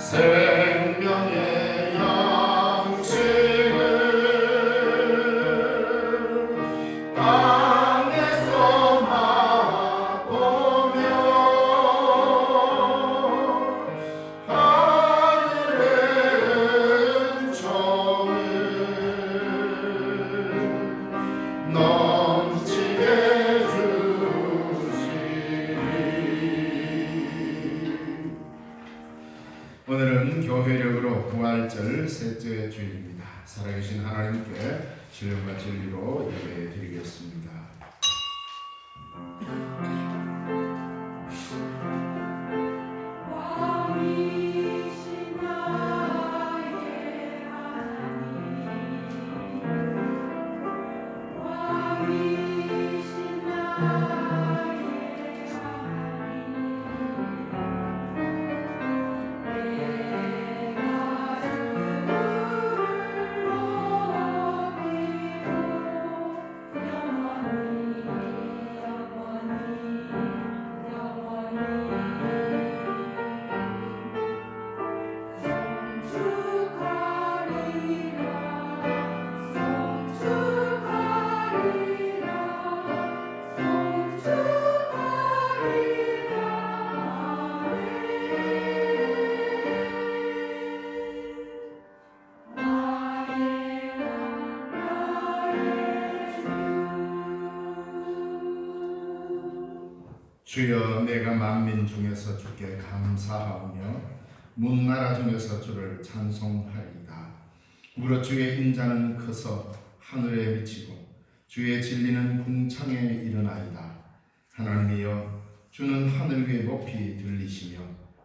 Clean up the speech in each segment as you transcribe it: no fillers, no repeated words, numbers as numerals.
생명의 양식을 땅에서 맛보며 하늘의 은총을 넘치게 주시리. 오늘은 교회력으로 부활절 셋째 주일입니다. 살아계신 하나님께 신령과 진리로 예배 드리겠습니다. 왕이신 나의 하나님, 왕이신 나의 내가 주를 높이고 주여, 내가 만민 중에서 주께 감사하오며 문나라 중에서 주를 찬송하리이다. 무릇 주의 인자는 커서 하늘에 미치고 주의 진리는 궁창에 이르나이다. 하나님이여, 주는 하늘 위에 높이 들리시며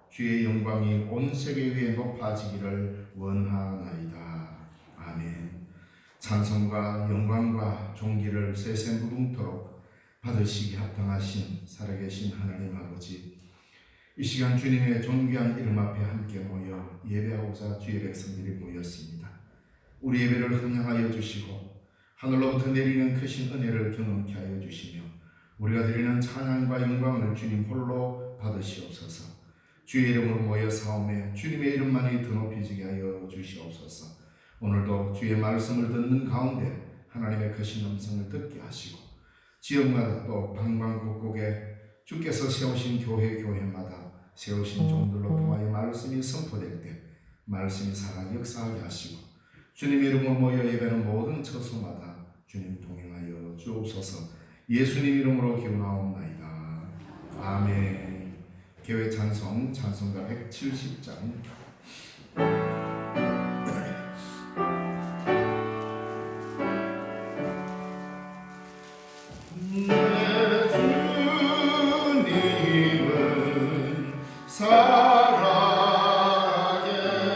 주의 영광이 온 세계 위에 높아지기를 원하나이다. 아멘. 찬송과 영광과 존귀를 세세무궁토록 받으시기 합당하신 살아계신 하나님 아버지, 이 시간 주님의 존귀한 이름 앞에 함께 모여 예배하고자 주의 백성들이 모였습니다. 우리 예배를 흥량하여 주시고 하늘로부터 내리는 크신 은혜를 경험케 하여 주시며 우리가 드리는 찬양과 영광을 주님 홀로 받으시옵소서. 주의 이름으로 모여 사오매 주님의 이름만이 더 높이지게 하여 주시옵소서. 오늘도 주의 말씀을 듣는 가운데 하나님의 크신 음성을 듣게 하시고 지역마다 또 방방곡곡에 주께서 세우신 교회마다 세우신 종들로 통하여 말씀이 선포될 때 말씀이 살아 역사하게 하시고 주님의 이름으로 모여 예배하는 모든 처소마다 주님 동행하여 주옵소서. 예수님 이름으로 기원하옵나이다. 아멘. 교회 찬송 찬송가 170장.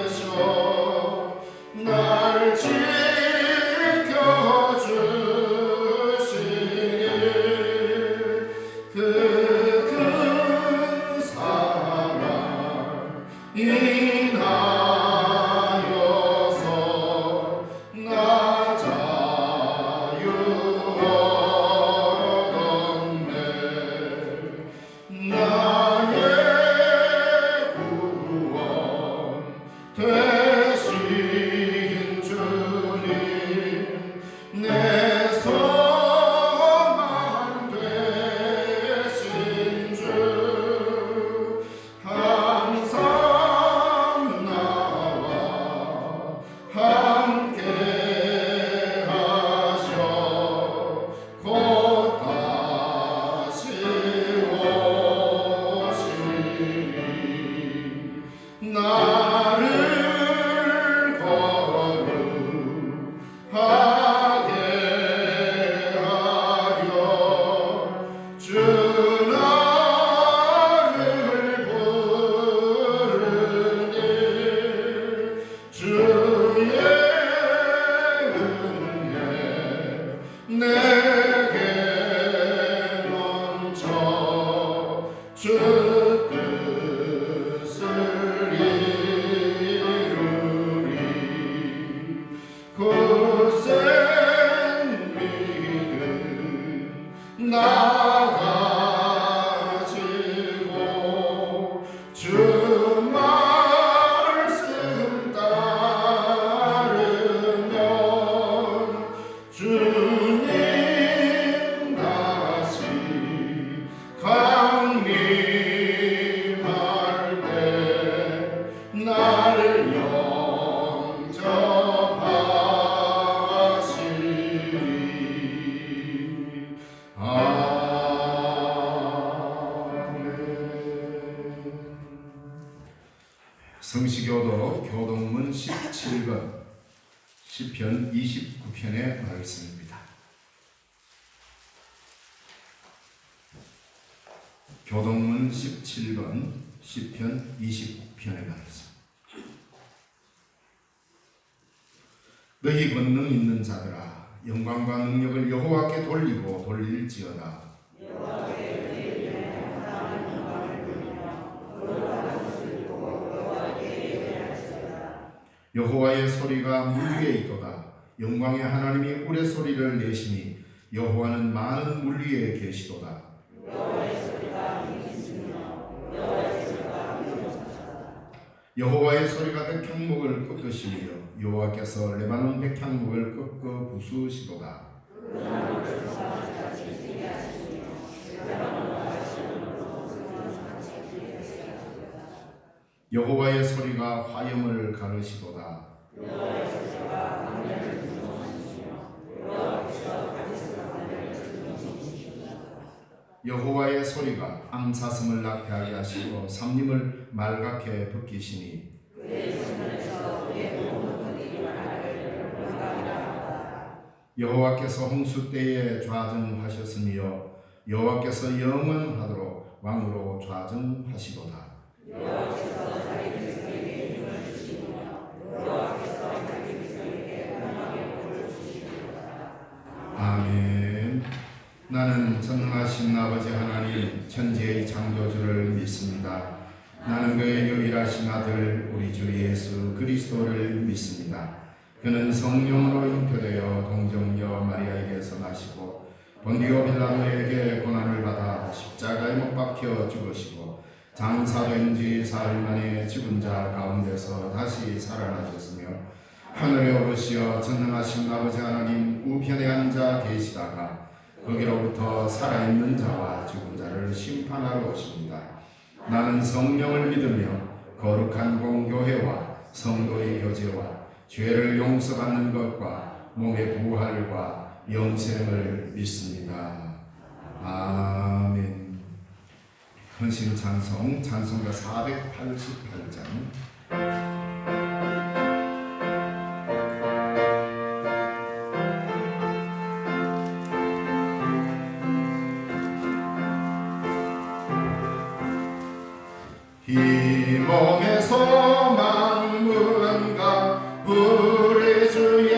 살아계셔 날 지켜주시니 그 큰 사랑 인하여서 나 자유 얻었네. 나의 구원 되신 주님, 내 소망 되신 주, 항상 나와 함께 하셔 곧 다시 오시리. 나를 거룩하게 하려 주 나를 부르니 주의 은혜 내게 넘쳐 주 뜻을 나를 영접하시리. 아멘. 성시교도 교동문 17권 시편 29편의 말씀입니다. 교동문 17권 시편 29편의 말씀. 너희 권능 있는 자들아, 영광과 능력을 여호와께 돌리고 돌릴지어다. 여호와의 소리가 물 위에 있도다. 영광의 하나님이 우레소리를 내시니 여호와는 많은 물 위에 계시도다. 여호와의 소리가 백향목을 꺾으시며 여호와께서 레바논 백향목을 꺾어 부수시도다. 여호와의 소리가 화염을 가르시도다. 여호와의 소리가 암사슴을 낙태하게 하시고 삼림을 말갛게 벗기시니 여호와께서 홍수 때에 좌정하셨으며 여호와께서 영원하도록 왕으로 좌정하시도다. 아멘. 나는 전능하신 아버지 하나님 천지의 창조주를 믿습니다. 나는 그의 유일하신 아들 우리 주 예수 그리스도를 믿습니다. 그는 성령으로 잉태되어 동정녀 마리아에게서 나시고 본디오 빌라도에게 고난을 받아 십자가에 못 박혀 죽으시고 장사된 지 사흘 만에 죽은 자 가운데서 다시 살아나셨으며 하늘에 오르시어 전능하신 아버지 하나님 우편에 앉아 계시다가 거기로부터 살아있는 자와 죽은 자를 심판하러 오십니다. 나는 성령을 믿으며 거룩한 공교회와 성도의 교제와 죄를 용서받는 것과 몸의 부활과 영생을 믿습니다. 아멘. 헌신 찬송 찬송가 488장. 이 몸의 소망 무언가 우리 주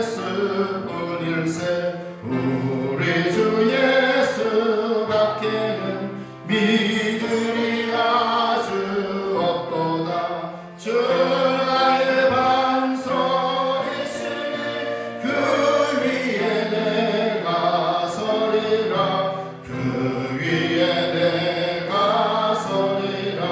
예수뿐일세. 우리 주 예수밖에는 믿으리 아주 없도다. 주 나의 반석이시니 그 위에 내가 서리라. 그 위에 내가 서리라.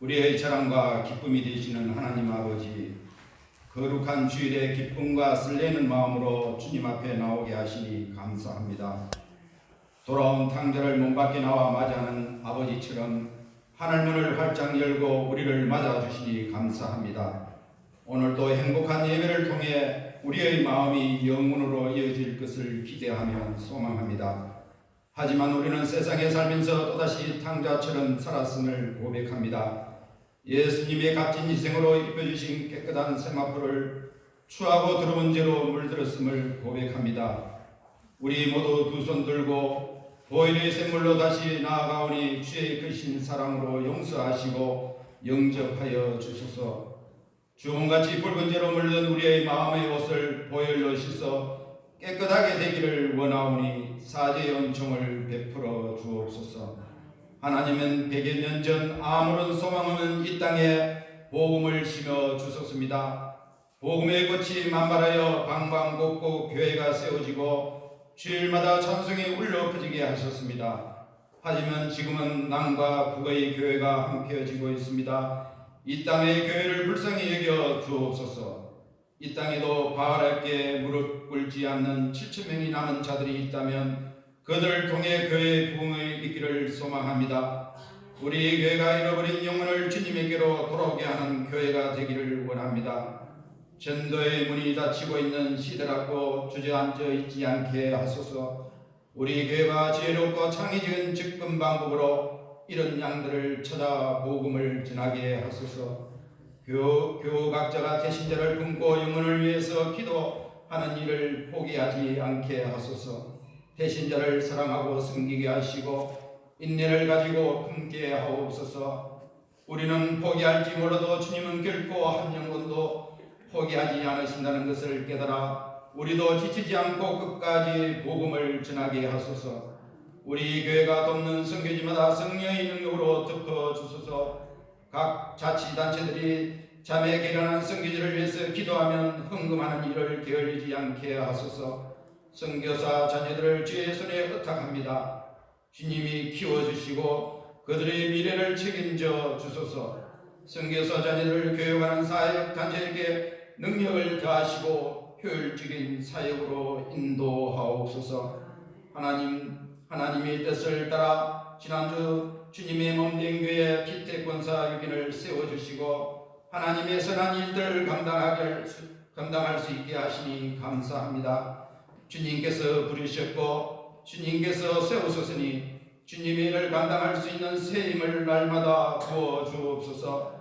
우리의 자랑과 기쁨이 되시는 하나님 아버지, 거룩한 주일에 기쁨과 설레는 마음으로 주님 앞에 나오게 하시니 감사합니다. 돌아온 탕자를 문 밖에 나와 맞이하는 아버지처럼 하늘문을 활짝 열고 우리를 맞아주시니 감사합니다. 오늘도 행복한 예배를 통해 우리의 마음이 영원으로 이어질 것을 기대하며 소망합니다. 하지만 우리는 세상에 살면서 또다시 탕자처럼 살았음을 고백합니다. 예수님의 값진 희생으로 입혀주신 깨끗한 세마포를 추하고 더러운 죄로 물들었음을 고백합니다. 우리 모두 두 손 들고 보혈의 샘물로 다시 나아가오니 주의 크신 사랑으로 용서하시고 영접하여 주소서. 주홍같이 붉은 죄로 물든 우리의 마음의 옷을 보혈로 씻어 깨끗하게 되기를 원하오니 사죄의 은총을 베풀어 주옵소서. 하나님은 100여 년 전 아무런 소망 없는 이 땅에 복음을 심어 주셨습니다. 복음의 꽃이 만발하여 방방곡곡 교회가 세워지고 주일마다 찬송이 울려 퍼지게 하셨습니다. 하지만 지금은 남과 북의 교회가 함께어지고 있습니다. 이 땅의 교회를 불쌍히 여겨 주옵소서. 이 땅에도 바알에게 무릎 꿇지 않는 7,000명이 남은 자들이 있다면 그들을 통해 교회의 부흥이 있기를 소망합니다. 우리 교회가 잃어버린 영혼을 주님에게로 돌아오게 하는 교회가 되기를 원합니다. 전도의 문이 닫히고 있는 시대라고 주저앉아 있지 않게 하소서. 우리 교회가 지혜롭고 창의적인 접근 방법으로 이런 양들을 찾아 복음을 전하게 하소서. 교각자가 대신자를 품고 영혼을 위해서 기도하는 일을 포기하지 않게 하소서. 대신자를 사랑하고 섬기게 하시고 인내를 가지고 품게 하옵소서. 우리는 포기할지 몰라도 주님은 결코 한 영혼도 포기하지 않으신다는 것을 깨달아 우리도 지치지 않고 끝까지 복음을 전하게 하소서. 우리 교회가 돕는 선교지마다 성령의 능력으로 덮어주소서. 각 자치단체들이 자매 개련한 선교지를 위해서 기도하면 헌금하는 일을 게을리지 않게 하소서. 선교사 자녀들을 주의 손에 의탁합니다. 주님이 키워주시고 그들의 미래를 책임져 주소서. 선교사 자녀들을 교육하는 사역 단체에게 능력을 더하시고 효율적인 사역으로 인도하옵소서. 하나님의 뜻을 따라 지난주 주님의 몸된 교회 피택권사 6인을 세워주시고 하나님의 선한 일들을 감당할 수 있게 하시니 감사합니다. 주님께서 부르셨고 주님께서 세우셨으니 주님의 일을 감당할 수 있는 새 힘을 날마다 부어 주옵소서.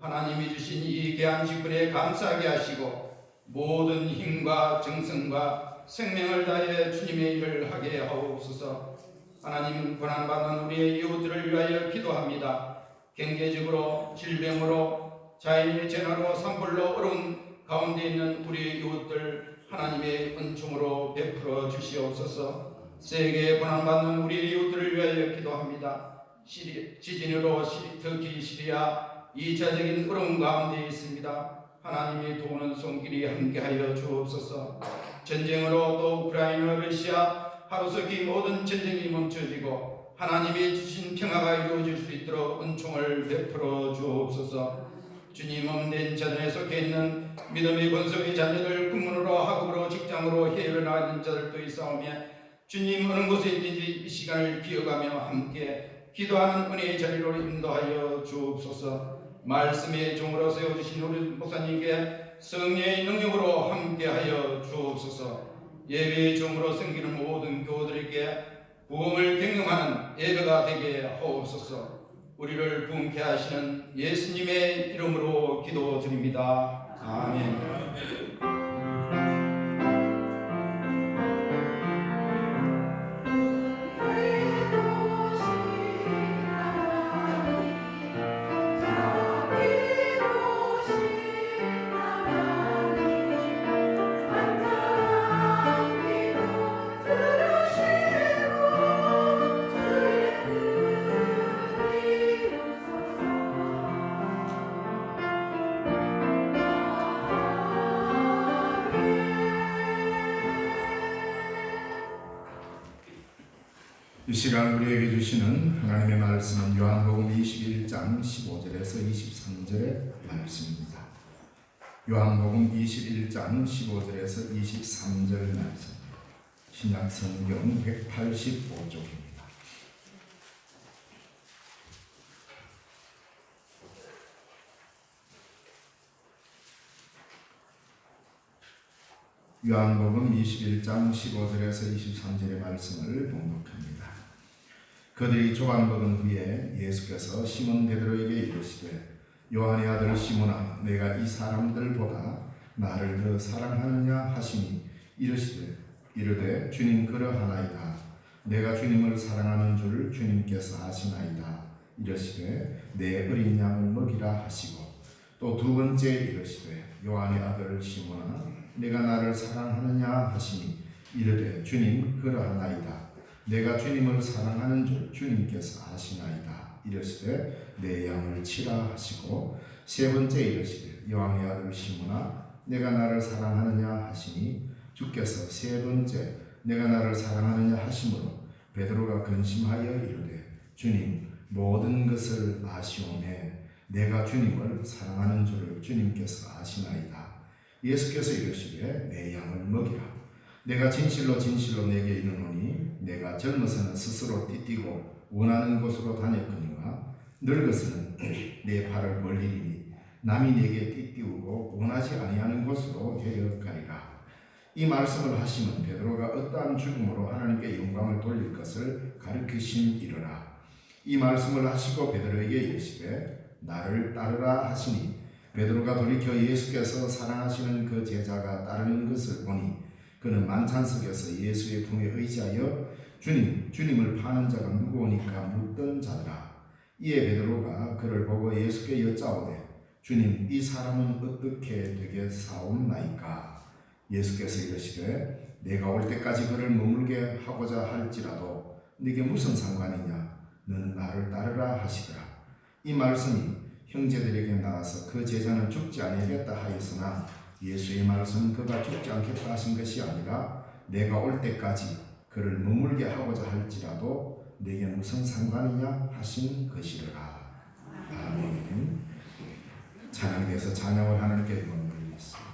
하나님이 주신 이 귀한 직분에 감사하게 하시고 모든 힘과 정성과 생명을 다해 주님의 일을 하게 하옵소서. 하나님은 고난받는 우리의 이웃들을 위하여 기도합니다. 경제적으로 질병으로 자연의 재난으로 산불로 어려운 가운데 있는 우리의 이웃들 하나님의 은총으로 베풀어 주시옵소서. 세계에 고난받는 우리 이웃들을 위하여 기도합니다. 지진으로 터키 시리아 2차적인 어려움 가운데 있습니다. 하나님이 도우는 손길이 함께하여 주옵소서. 전쟁으로 또 우크라이나 러시아 하루속히 모든 전쟁이 멈춰지고 하나님이 주신 평화가 이루어질 수 있도록 은총을 베풀어 주옵소서. 주님 없는 자들에 속해 있는 믿음의 권속의 자녀들 군문으로 학업으로 직장으로 해외로 나가 있는 자들도 있사오며 주님 어느 곳에 있든지 이 시간을 기억하며 함께 기도하는 은혜의 자리로 인도하여 주옵소서. 말씀의 종으로 세워주신 우리 목사님께 성령의 능력으로 함께하여 주옵소서. 예배의 종으로 섬기는 모든 교우들에게 부흥을 경험하는 예배가 되게 하옵소서. 우리를 부흥케 하시는 예수님의 이름으로 기도드립니다. 아멘. 주옵소서. 이 시간 우리에게 주시는 하나님의 말씀은 요한복음 21장 15절에서 23절의 말씀입니다. 요한복음 21장 15절에서 23절 말씀, 신약성경 185쪽입니다. 요한복음 21장 15절에서 23절의 말씀을 봉독합니다. 그들이 조각 먹은 후에 예수께서 시몬 베드로에게 이르시되 요한의 아들 시몬아 내가 이 사람들보다 나를 더 사랑하느냐 하시니 이르되 주님 그러하나이다. 내가 주님을 사랑하는 줄 주님께서 아시나이다. 이르시되 내 어린 양을 먹이라 하시고 또 두 번째 이르시되 요한의 아들 시몬아 내가 나를 사랑하느냐 하시니 이르되 주님 그러하나이다. 내가 주님을 사랑하는 줄 주님께서 아시나이다. 이르시되 내 양을 치라 하시고 세 번째 이르시되 요한의 아들 시몬아 내가 나를 사랑하느냐 하시니 주께서 세 번째 내가 나를 사랑하느냐 하심으로 베드로가 근심하여 이르되 주님 모든 것을 아시오매 내가 주님을 사랑하는 줄을 주님께서 아시나이다. 예수께서 이르시되 내 양을 먹이라. 내가 진실로 진실로 내게 이르노니 내가 젊어서는 스스로 띠띠고 원하는 곳으로 다녔거니와 늙어서는 내 발을 벌리리니 남이 내게 띠띠우고 원하지 아니하는 곳으로 데려가리라. 이 말씀을 하시면 베드로가 어떠한 죽음으로 하나님께 영광을 돌릴 것을 가르치심이로라. 이 말씀을 하시고 베드로에게 이르시되 나를 따르라 하시니 베드로가 돌이켜 예수께서 사랑하시는 그 제자가 따르는 것을 보니 그는 만찬석에서 예수의 품에 의지하여 주님을 파는 자가 누구오니까 묻던 자더라. 이에 베드로가 그를 보고 예수께 여짜오되 주님 이 사람은 어떻게 되겠사옵나이까? 예수께서 이르시되 내가 올 때까지 그를 머물게 하고자 할지라도 네게 무슨 상관이냐? 너는 나를 따르라 하시더라. 이 말씀이 형제들에게 나가서 그 제자는 죽지 아니하겠다 하였으나 예수의 말씀은 그가 죽지 않겠다 하신 것이 아니라 내가 올 때까지 그를 머물게 하고자 할지라도 내게 무슨 상관이냐 하신 것이라. 아멘. 찬양대에서 찬양을 하나님께 드리겠습니다.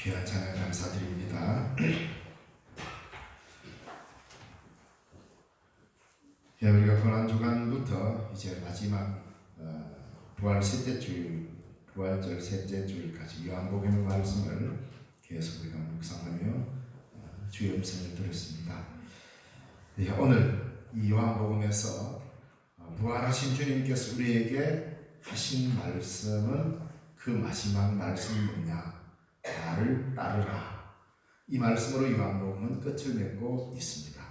귀한 찬양 감사드립니다. 우리가 고난 주간부터 이제 마지막 부활 셋째 주일, 부활절 셋째 주일까지 요한복음 말씀을 계속 우리가 묵상하며 주의 음성을 들었습니다. 오늘 이 요한복음에서 부활하신 주님께서 우리에게 하신 말씀은 그 마지막 말씀이 뭐냐? 나를 따르라. 이 말씀으로 요한복음은 끝을 맺고 있습니다.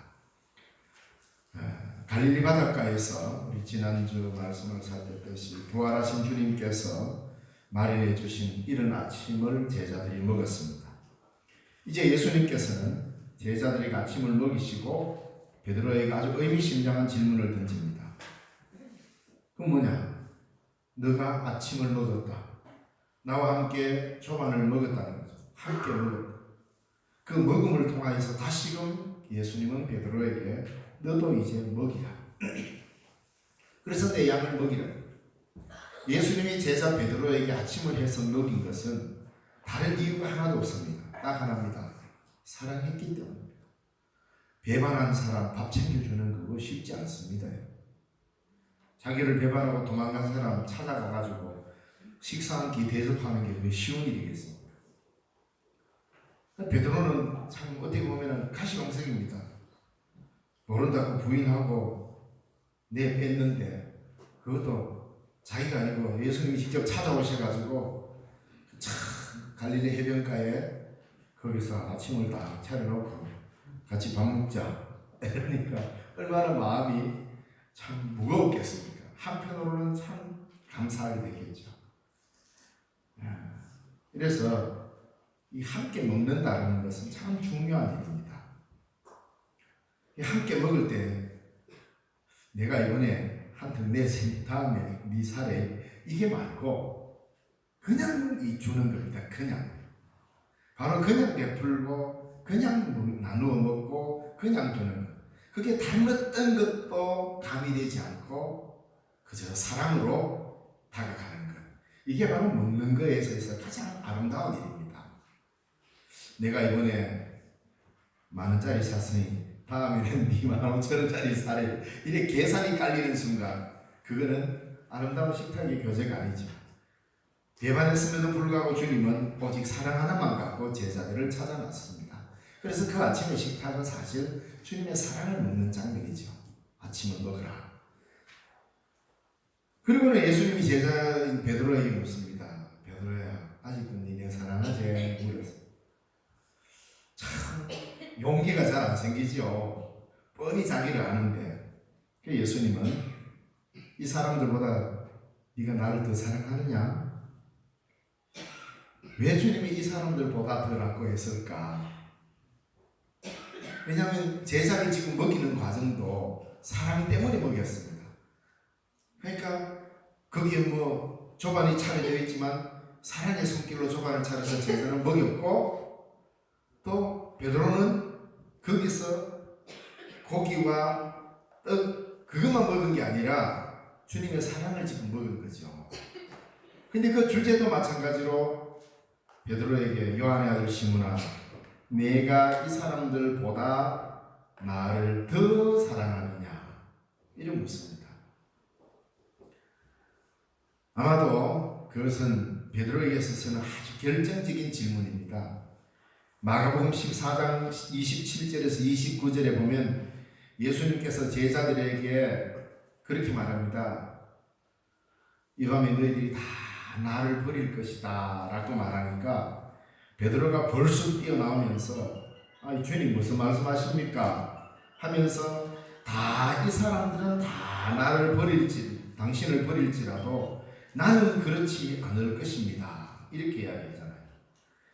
갈릴리 바닷가에서 우리 지난주 말씀을 살폈듯이 부활하신 주님께서 마련해 주신 이른 아침을 제자들이 먹었습니다. 이제 예수님께서는 제자들에게 아침을 먹이시고 베드로에게 아주 의미심장한 질문을 던집니다. 그 뭐냐? 너가 아침을 먹었다. 나와 함께 조반을 먹었다는 거죠. 함께 먹었다. 그 먹음을 통하여서 다시금 예수님은 베드로에게 너도 이제 먹이라. 그래서 내 양을 먹이라. 예수님이 제자 베드로에게 아침을 해서 먹인 것은 다른 이유가 하나도 없습니다. 딱 하나입니다. 사랑했기 때문입니다. 배반한 사람 밥 챙겨주는 그거 쉽지 않습니다. 자기를 배반하고 도망간 사람 찾아가가지고 식사 한 끼 대접하는 게 왜 쉬운 일이겠습니까? 베드로는 참 어떻게 보면 가시방석입니다. 모른다고 부인하고 내뺐는데 그것도 자기가 아니고 예수님이 직접 찾아오셔가지고 참 갈릴리 해변가에 거기서 아침을 딱 차려놓고 같이 밥 먹자 이러니까 얼마나 마음이 참 무거웠겠습니까? 한편으로는 참 감사하게 되겠죠. 그래서 이 함께 먹는다는 것은 참 중요한 일입니다. 함께 먹을 때 내가 이번에 한턱 내 생, 다음에 네 살에 이게 말고 그냥 주는 겁니다. 그냥 바로 그냥 베풀고 그냥 나누어 먹고 그냥 주는 것. 그게 다른 어떤 것도 가미되지 않고 그저 사랑으로 다가가는 것. 이게 바로 먹는 것에 있어서 가장 아름다운 일입니다. 내가 이번에 10,000원짜리 샀으니 다음에는 25,000원짜리 사래. 이렇게 계산이 깔리는 순간 그거는 아름다운 식탁의 교제가 아니죠. 배반했음에도 불구하고 주님은 오직 사랑 하나만 갖고 제자들을 찾아놨습니다. 그래서 그 아침의 식탁은 사실 주님의 사랑을 먹는 장면이죠. 아침을 먹으라. 그리고는 예수님이 제자인 베드로에게 묻습니다. 베드로야, 아직도 니네 사랑하지? 물었어요. 참 용기가 잘 안 생기죠. 뻔히 자기를 아는데 예수님은 이 사람들보다 네가 나를 더 사랑하느냐? 왜 주님이 이 사람들보다 더 낫고 했을까? 왜냐하면 제자를 지금 먹이는 과정도 사랑 때문에 먹였습니다. 그러니까 거기에 뭐 조반이 차려져 있지만 사랑의 손길로 조반을 차려서 제자를 먹였고 또 베드로는 거기서 고기와 떡 그것만 먹은 게 아니라 주님의 사랑을 지금 먹은 거죠. 근데 그 주제도 마찬가지로 베드로에게 요한의 아들 시몬아 내가 이 사람들보다 나를 더 사랑하느냐 이런 묻습니다. 아마도 그것은 베드로에게 있어서는 아주 결정적인 질문입니다. 마가복음 14장 27절에서 29절에 보면 예수님께서 제자들에게 그렇게 말합니다. 이 밤에 너희들이 다 나를 버릴 것이다 라고 말하니까 베드로가 벌써 뛰어나오면서 주님 무슨 말씀하십니까? 하면서 다 이 사람들은 다 나를 버릴지 당신을 버릴지라도 나는 그렇지 않을 것입니다. 이렇게 이야기하잖아요.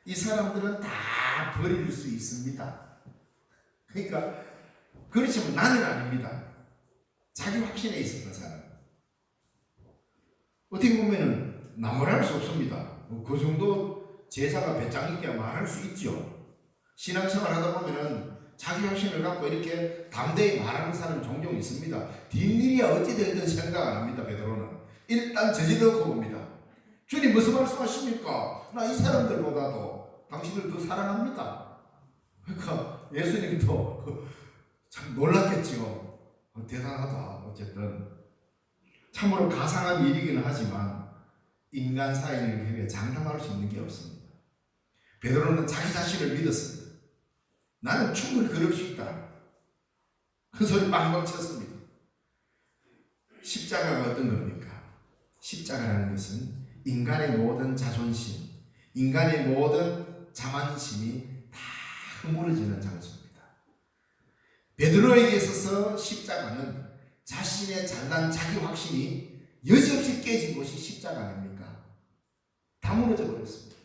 이 사람들은 다 버릴 수 있습니다. 그러니까 그렇지만 나는 아닙니다. 자기 확신에 있었던 사람. 어떻게 보면은 나무랄 수 없습니다. 그 정도 제자가 배짱 있게 말할 수 있죠. 신앙생활 하다 보면은 자기 확신을 갖고 이렇게 담대히 말하는 사람 종종 있습니다. 뒷일이야 어찌 될든 생각 안 합니다. 베드로는 일단 저지르고 봅니다. 주님 무슨 말씀하십니까? 나 이 사람들보다도 당신을 더 사랑합니다. 그러니까 예수님도 참 놀랐겠지요. 대단하다. 어쨌든 참으로 가상한 일이긴 하지만 인간 사이는 그게 장담할 수 있는 게 없습니다. 베드로는 자기 자신을 믿었습니다. 나는 충분히 그럴 수 있다. 큰 소리 빵빵 쳤습니다. 십자가가 어떤 겁니까? 십자가라는 것은 인간의 모든 자존심, 인간의 모든 자만심이 다 허물어지는 장소입니다. 베드로에게 있어서 십자가는 자신의 잘난 자기 확신이 여지없이 깨진 것이 십자가 아닙니까? 다 무너져 버렸습니다.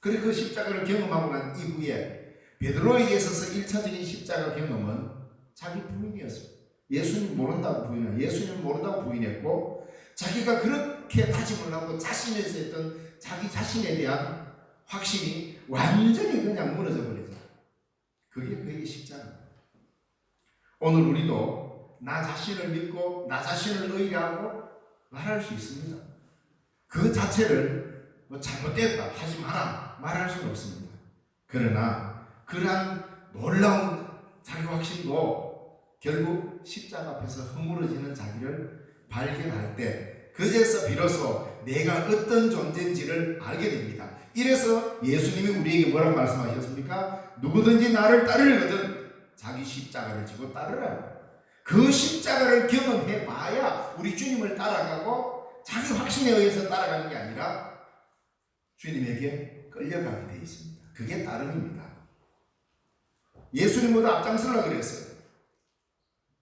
그리고 그 십자가를 경험하고 난 이후에 베드로에게 있어서 1차적인 십자가 경험은 자기 부인이었습니다. 예수님 모른다고 부인했고 자기가 그렇게 다짐을 하고 자신에서 했던 자기 자신에 대한 확신이 완전히 그냥 무너져 버리죠. 그게 그의 십자가입니다. 오늘 우리도 나 자신을 믿고 나 자신을 의뢰하고 말할 수 있습니다. 그 자체를 잘못됐다 하지 마라 말할 수는 없습니다. 그러나 그러한 놀라운 자기 확신도 결국 십자가 앞에서 허물어지는 자기를 발견할 때 그제서 비로소 내가 어떤 존재인지를 알게 됩니다. 이래서 예수님이 우리에게 뭐라고 말씀하셨습니까? 누구든지 나를 따르려거든 자기 십자가를 지고 따르라. 그 십자가를 경험해 봐야 우리 주님을 따라가고 자기 확신에 의해서 따라가는 게 아니라 주님에게 끌려가게 되어 있습니다. 그게 따름입니다. 예수님보다 앞장서라 그랬어요.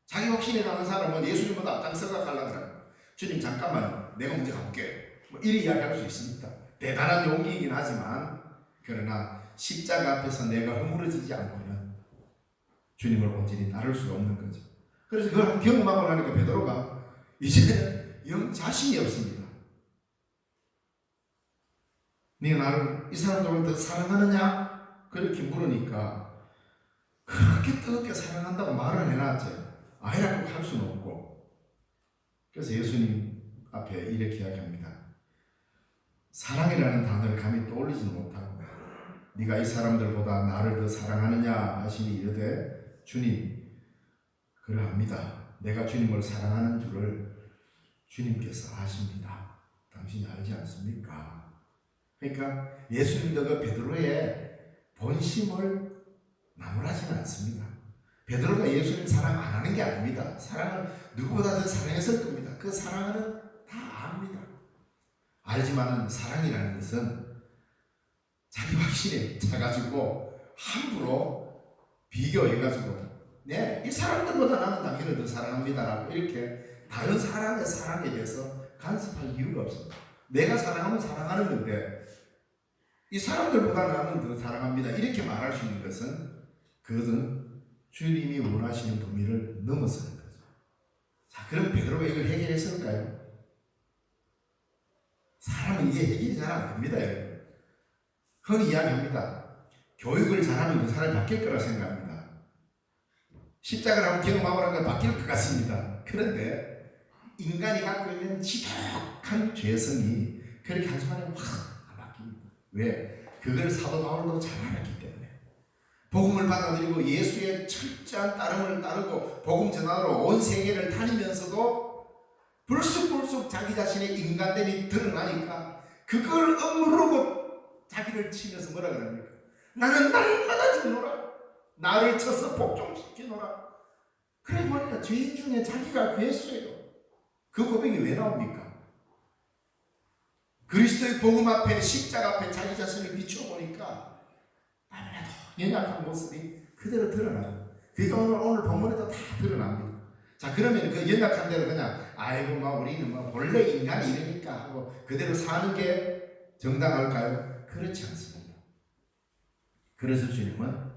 자기 확신에 가는 사람은 예수님보다 앞장서가 가려고 그래요. 주님 잠깐만 내가 먼저 가볼게. 이리 이야기할 수 있습니다. 대단한 용기이긴 하지만 그러나 십자가 앞에서 내가 허물어지지 않고는 주님을 온전히 따를 수가 없는 거죠. 그래서 그걸 경험하고 나니까 베드로가 이제는 영 자신이 없습니다. 네가 나를 이 사람들을 더 사랑하느냐? 그렇게 물으니까 그렇게 뜨겁게 사랑한다고 말을 해놨지 아니라고 할 수는 없고 그래서 예수님 앞에 이렇게 이야기합니다. 사랑이라는 단어를 감히 떠올리지는 못하고 네가 이 사람들보다 나를 더 사랑하느냐 하시니 이르되 주님 그러합니다. 내가 주님을 사랑하는 줄을 주님께서 아십니다. 당신이 알지 않습니까? 그러니까 예수님도 그 베드로의 본심을 나무라지는 않습니다. 베드로가 예수님 사랑 안 하는 게 아닙니다. 사랑을 누구보다 더 사랑했을 겁니다. 그 사랑은 다 압니다. 알지만은 사랑이라는 것은 자기 확신에 차가지고 함부로 비교해가지고 이 사람들보다 나는 당신을 더 사랑합니다라고 이렇게 다른 사람의 사랑에 대해서 간섭할 이유가 없습니다. 내가 사랑하면 사랑하는 건데 이 사람들보다 나는 더 사랑합니다 이렇게 말할 수 있는 것은 그것은 주님이 원하시는 범위를 넘어서는 거죠. 자, 그럼 베드로가 이걸 해결했을까요? 사람은 이게 해결이 잘 안 됩니다. 여러분. 흔히 이야기합니다. 교육을 잘하면 그 사람이 바뀔 거라 생각합니다. 십자가를 한번 경험하고 나면 바뀔 것 같습니다. 그런데 인간이 갖고 있는 지독한 죄성이 그렇게 한순간에 확 안 바뀝니다. 왜? 그걸 사도 바울도 잘 알았기 때문에. 복음을 받아들이고 예수의 철저한 따름을 따르고 복음 전하러 온 세계를 다니면서도 불쑥불쑥 자기 자신의 인간됨이 드러나니까 그걸 억누르고 자기를 치면서 뭐라 그럽니까? 나는 날마다 죽노라. 나를 쳐서 복종시키노라. 그래 보니까 죄인 중에 자기가 괴수예요. 그 고백이 왜 나옵니까? 그리스도의 복음 앞에 십자가 앞에 자기 자신을 비춰보니까 너무나도 연약한 모습이 그대로 드러나요. 그러니까 오늘 본문에도 다 드러납니다. 자, 그러면 그 연약한 대로 그냥 아이고 우리는 본래 인간이 이러니까 하고 그대로 사는 게 정당할까요? 그렇지 않습니다. 그래서 주님은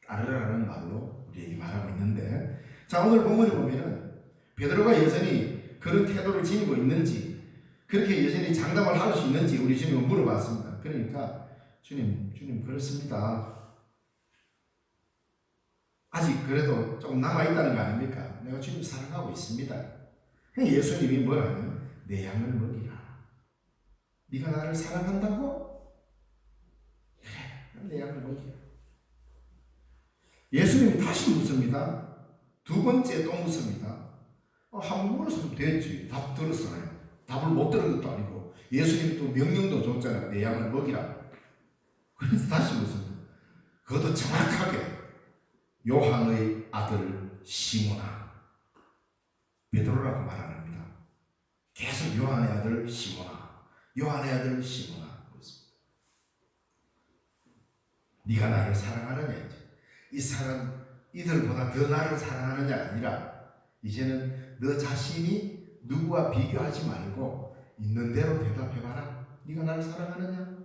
따르라는 말로 우리에게 말하고 있는데 자, 오늘 본문에 보면은 베드로가 여전히 그런 태도를 지니고 있는지 그렇게 여전히 장담을 할 수 있는지 우리 주님은 물어봤습니다. 그러니까 주님 그렇습니다. 아직 그래도 조금 남아있다는 거 아닙니까? 내가 주님 사랑하고 있습니다. 예수님이 뭐라면 내 양을 먹이라. 네가 나를 사랑한다고? 내 양을 먹이라. 예수님이 다시 묻습니다. 두 번째 또 묻습니다. 한 번 물었으면 됐지. 답 들었잖아요. 답을 못 들은 것도 아니고 예수님이 또 명령도 줬잖아요. 내 양을 먹이라. 그래서 다시 묻습니다. 그것도 정확하게 요한의 아들 시몬아, 베드로라고 말 안 합니다. 계속 요한의 아들 시몬아, 요한의 아들 시몬아 그렇습니다. 네가 나를 사랑하느냐 이제. 이 사람 이들보다 더 나를 사랑하느냐가 아니라 이제는 너 자신이 누구와 비교하지 말고 있는 대로 대답해봐라. 네가 나를 사랑하느냐?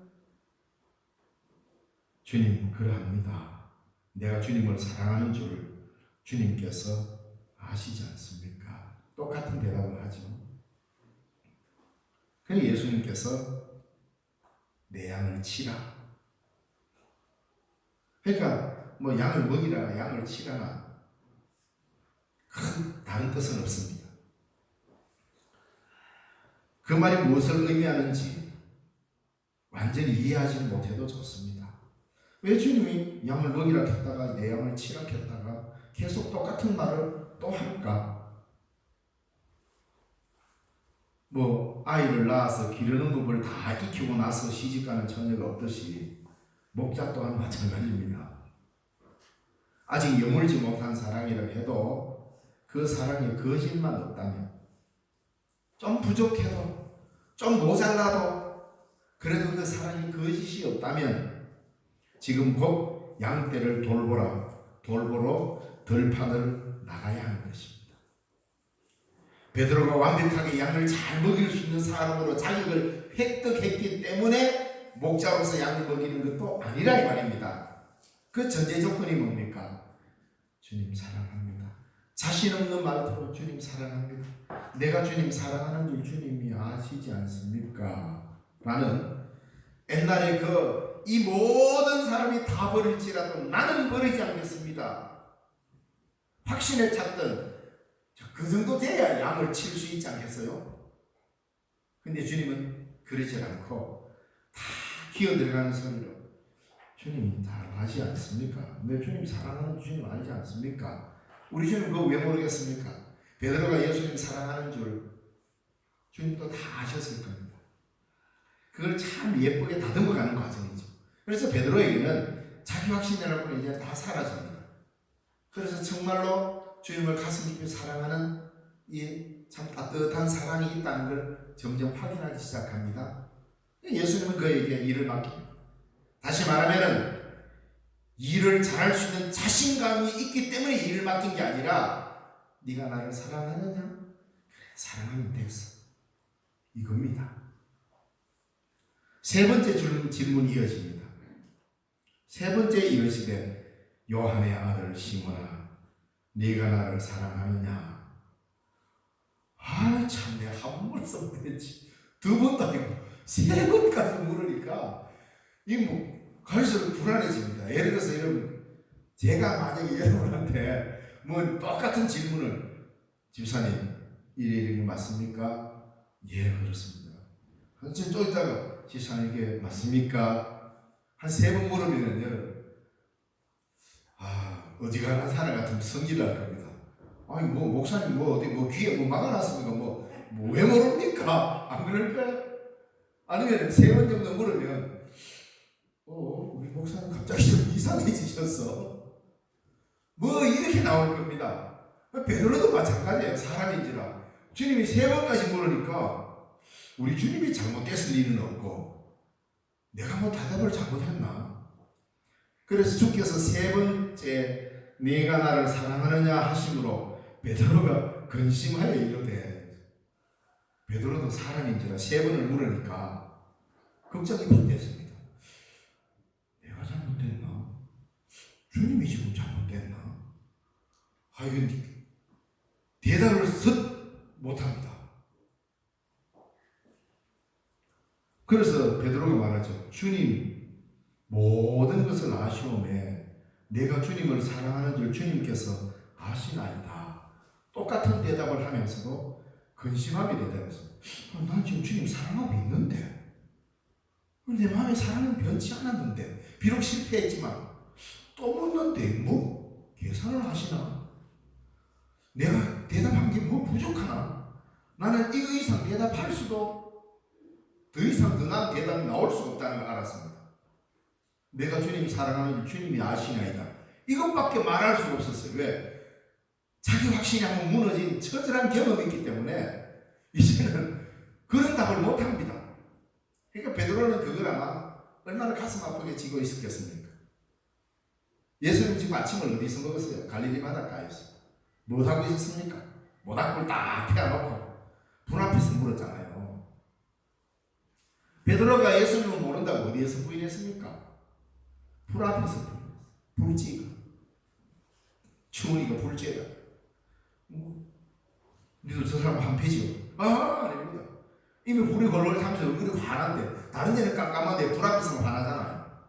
주님 그러합니다. 내가 주님을 사랑하는 줄을 주님께서 아시지 않습니까? 똑같은 대답을 하죠. 그래서 예수님께서 내 양을 치라. 그러니까 뭐 양을 먹이라나 양을 치라나 큰 다른 뜻은 없습니다. 그 말이 무엇을 의미하는지 완전히 이해하지 못해도 좋습니다. 왜 주님이 양을 먹이라 했다가 내 양을 치라 했다가 계속 똑같은 말을 또 할까? 뭐 아이를 낳아서 기르는 법을 다 익히고 나서 시집가는 처녀가 없듯이 목자 또한 마찬가지입니다. 아직 여물지 못한 사랑이라 해도 그 사랑에 거짓만 없다면, 좀 부족해도 좀 모자라도 그래도 그 사랑이 거짓이 없다면 지금 곧 양떼를 돌보러 들판을 나가야 하는 것입니다. 베드로가 완벽하게 양을 잘 먹일 수 있는 사람으로 자격을 획득했기 때문에 목자로서 양을 먹이는 것도 아니라 이 말입니다. 그 전제 조건이 뭡니까? 주님 사랑합니다. 자신 없는 말투로 주님 사랑합니다. 내가 주님 사랑하는 줄 주님이 아시지 않습니까? 라는 옛날에 이 모든 사람이 다 버릴지라도 나는 버리지 않겠습니다. 확신에 찼던 그 정도 돼야 양을 칠 수 있지 않겠어요? 근데 주님은 그러지 않고 다 기어들어가는 소리로 주님이 다 아시지 않습니까? 내 주님 사랑하는 주님 알지 않습니까? 우리 주님 그거 왜 모르겠습니까? 베드로가 예수님 사랑하는 줄 주님도 다 아셨을 겁니다. 그걸 참 예쁘게 다듬어 가는 과정이죠. 그래서 베드로에게는 자기 확신이라고는 이제 다 사라집니다. 그래서 정말로 주님을 가슴 깊이 사랑하는 이 참 따뜻한 사랑이 있다는 걸 점점 확인하기 시작합니다. 예수님은 그에게 일을 맡깁니다. 다시 말하면 일을 잘할 수 있는 자신감이 있기 때문에 일을 맡긴 게 아니라 네가 나를 사랑하느냐? 그래, 사랑하면 됐어. 이겁니다. 세 번째 질문이 이어집니다. 세 번째 이르시되 요한의 아들 시몬아 네가 나를 사랑하느냐? 참 내가 한 번 써도 되지. 두 번도 아니고 세 번까지 물으니까 갈수록 불안해집니다. 예를 들어서 제가 만약에 여러분한테 뭐 똑같은 질문을 집사님 이게 맞습니까? 예 그렇습니다. 한참 좀 있다가 집사님 이게 맞습니까? 한 세 번 물으면 여러분 어지간한 사람 같으면 성질날 겁니다. 아니 목사님 어디 귀에 막아놨습니까? 왜 모릅니까? 안 그럴까요? 아니면 세 번 정도 물으면 우리 목사님 갑자기 좀 이상해지셨어. 이렇게 나올 겁니다. 베드로도 마찬가지예요. 사람인지라 주님이 세 번까지 물으니까 우리 주님이 잘못됐을 리는 없고 내가 대답을 잘못했나? 그래서 주께서 세 번째 네가 나를 사랑하느냐 하심으로 베드로가 근심하여 이르되 베드로도 사람인지라 세 번을 물으니까 걱정이 됐습니다. 내가 잘못됐나? 주님이 지금 잘못됐나? 이건 대답을 못합니다. 그래서 베드로가 말하죠. 주님 모든 것을 아시오매 내가 주님을 사랑하는 줄 주님께서 아시나이다. 똑같은 대답을 하면서도 근심하게 대답해서 난 지금 주님 사랑하고 있는데 내 마음에 사랑은 변치 않았는데, 비록 실패했지만 또 묻는데 뭐 계산을 하시나? 내가 대답한 게 뭐 부족하나? 나는 이거 이상 대답할 수도, 더 이상 더 나은 대답이 나올 수가 없다는 걸 알았습니다. 내가 주님 사랑하는 주님이 아시나이다. 이것밖에 말할 수가 없었어요. 왜? 자기 확신이 한번 무너진 처절한 경험이 있기 때문에 이제는 그런 답을 못합니다. 그러니까 베드로는 그걸 아마 얼마나 가슴 아프게 지고 있었겠습니까? 예수님 지금 아침을 어디서 먹었어요? 갈릴리 바닷가에서. 뭐 하고 있었습니까? 모닥불 딱 피워놓고 불 앞에서 물었잖아요. 베드로가 예수님을 모른다고 어디에서 부인했습니까? 불 앞에서 부인했어요. 불지가. 추우니까 불쬐가. 니도 저 사람 한패지요. 아닙니다. 이미 불이 걸걸 타면서 얼굴이 환한데, 다른 데는 깜깜한데 불 앞에서는 환하잖아요.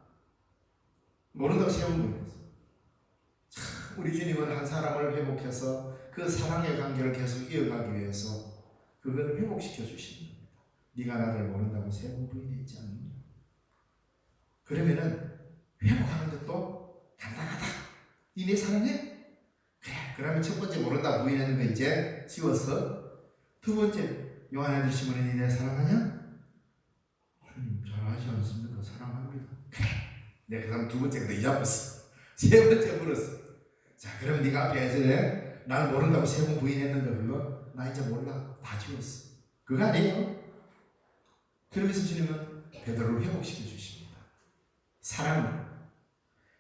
모른다고 시험 보냈어요. 참, 우리 주님은 한 사람을 회복해서 그 사랑의 관계를 계속 이어가기 위해서 그걸 회복시켜 주십니다. 네가 나를 모른다고 세 번 부인했지 않느냐. 그러면은 회복하는 것도 간단하다. 이 내 사랑해? 그래. 그러면 첫 번째 모른다 부인하는 거 이제 지웠어. 두 번째, 요한의 아들 시몬이 내 사랑하냐? 잘하지 않습니까? 사랑합니다. 그래. 내가 그 다음 두 번째가 더 잊어버렸어. 세 번째 물었어. 자, 그럼 네가 앞에 예전에 나를 모른다고 세 번 부인했는데 그거 나 이제 몰라. 다 지웠어. 그거 아니에요? 그러면서 주님은 베드로를 회복시켜 주십니다. 사랑을,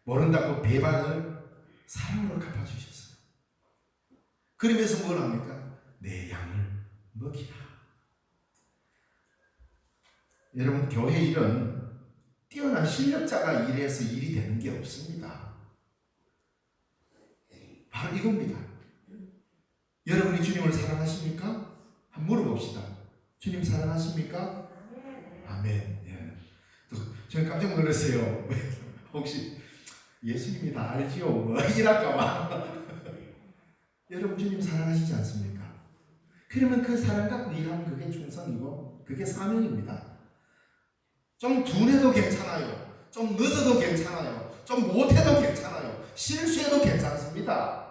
모른다고 배반을 사랑으로 갚아주셨어요. 그러면서 뭘 합니까? 내 양을 먹이라. 여러분, 교회 일은 뛰어난 실력자가 일해서 일이 되는 게 없습니다. 바로 이겁니다. 여러분이 주님을 사랑하십니까? 한번 물어봅시다. 주님 사랑하십니까? 아멘. 예. 또 저는 깜짝 놀랐어요. 혹시 예수님이 다 알지요? 뭐 이랄까봐. 여러분 주님 사랑하시지 않습니까? 그러면 그 사랑 갖고 일하면 그게 충성이고 그게 사명입니다. 좀 둔해도 괜찮아요. 좀 늦어도 괜찮아요. 좀 못해도 괜찮아요. 실수해도 괜찮습니다.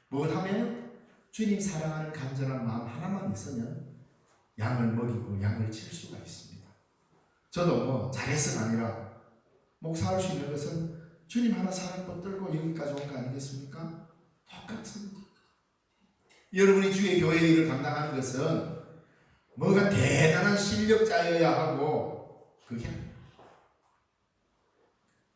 뭘 하면 주님 사랑하는 간절한 마음 하나만 있으면 양을 먹이고 양을 칠 수가 있습니다. 저도 뭐 잘해서가 아니라 목사할 수 있는 것은 주님 하나 사랑 붙들고 여기까지 온 거 아니겠습니까? 똑같습니다. 여러분이 주의 교회 일을 감당하는 것은 뭐가 대단한 실력자여야 하고 그게 아닙니다.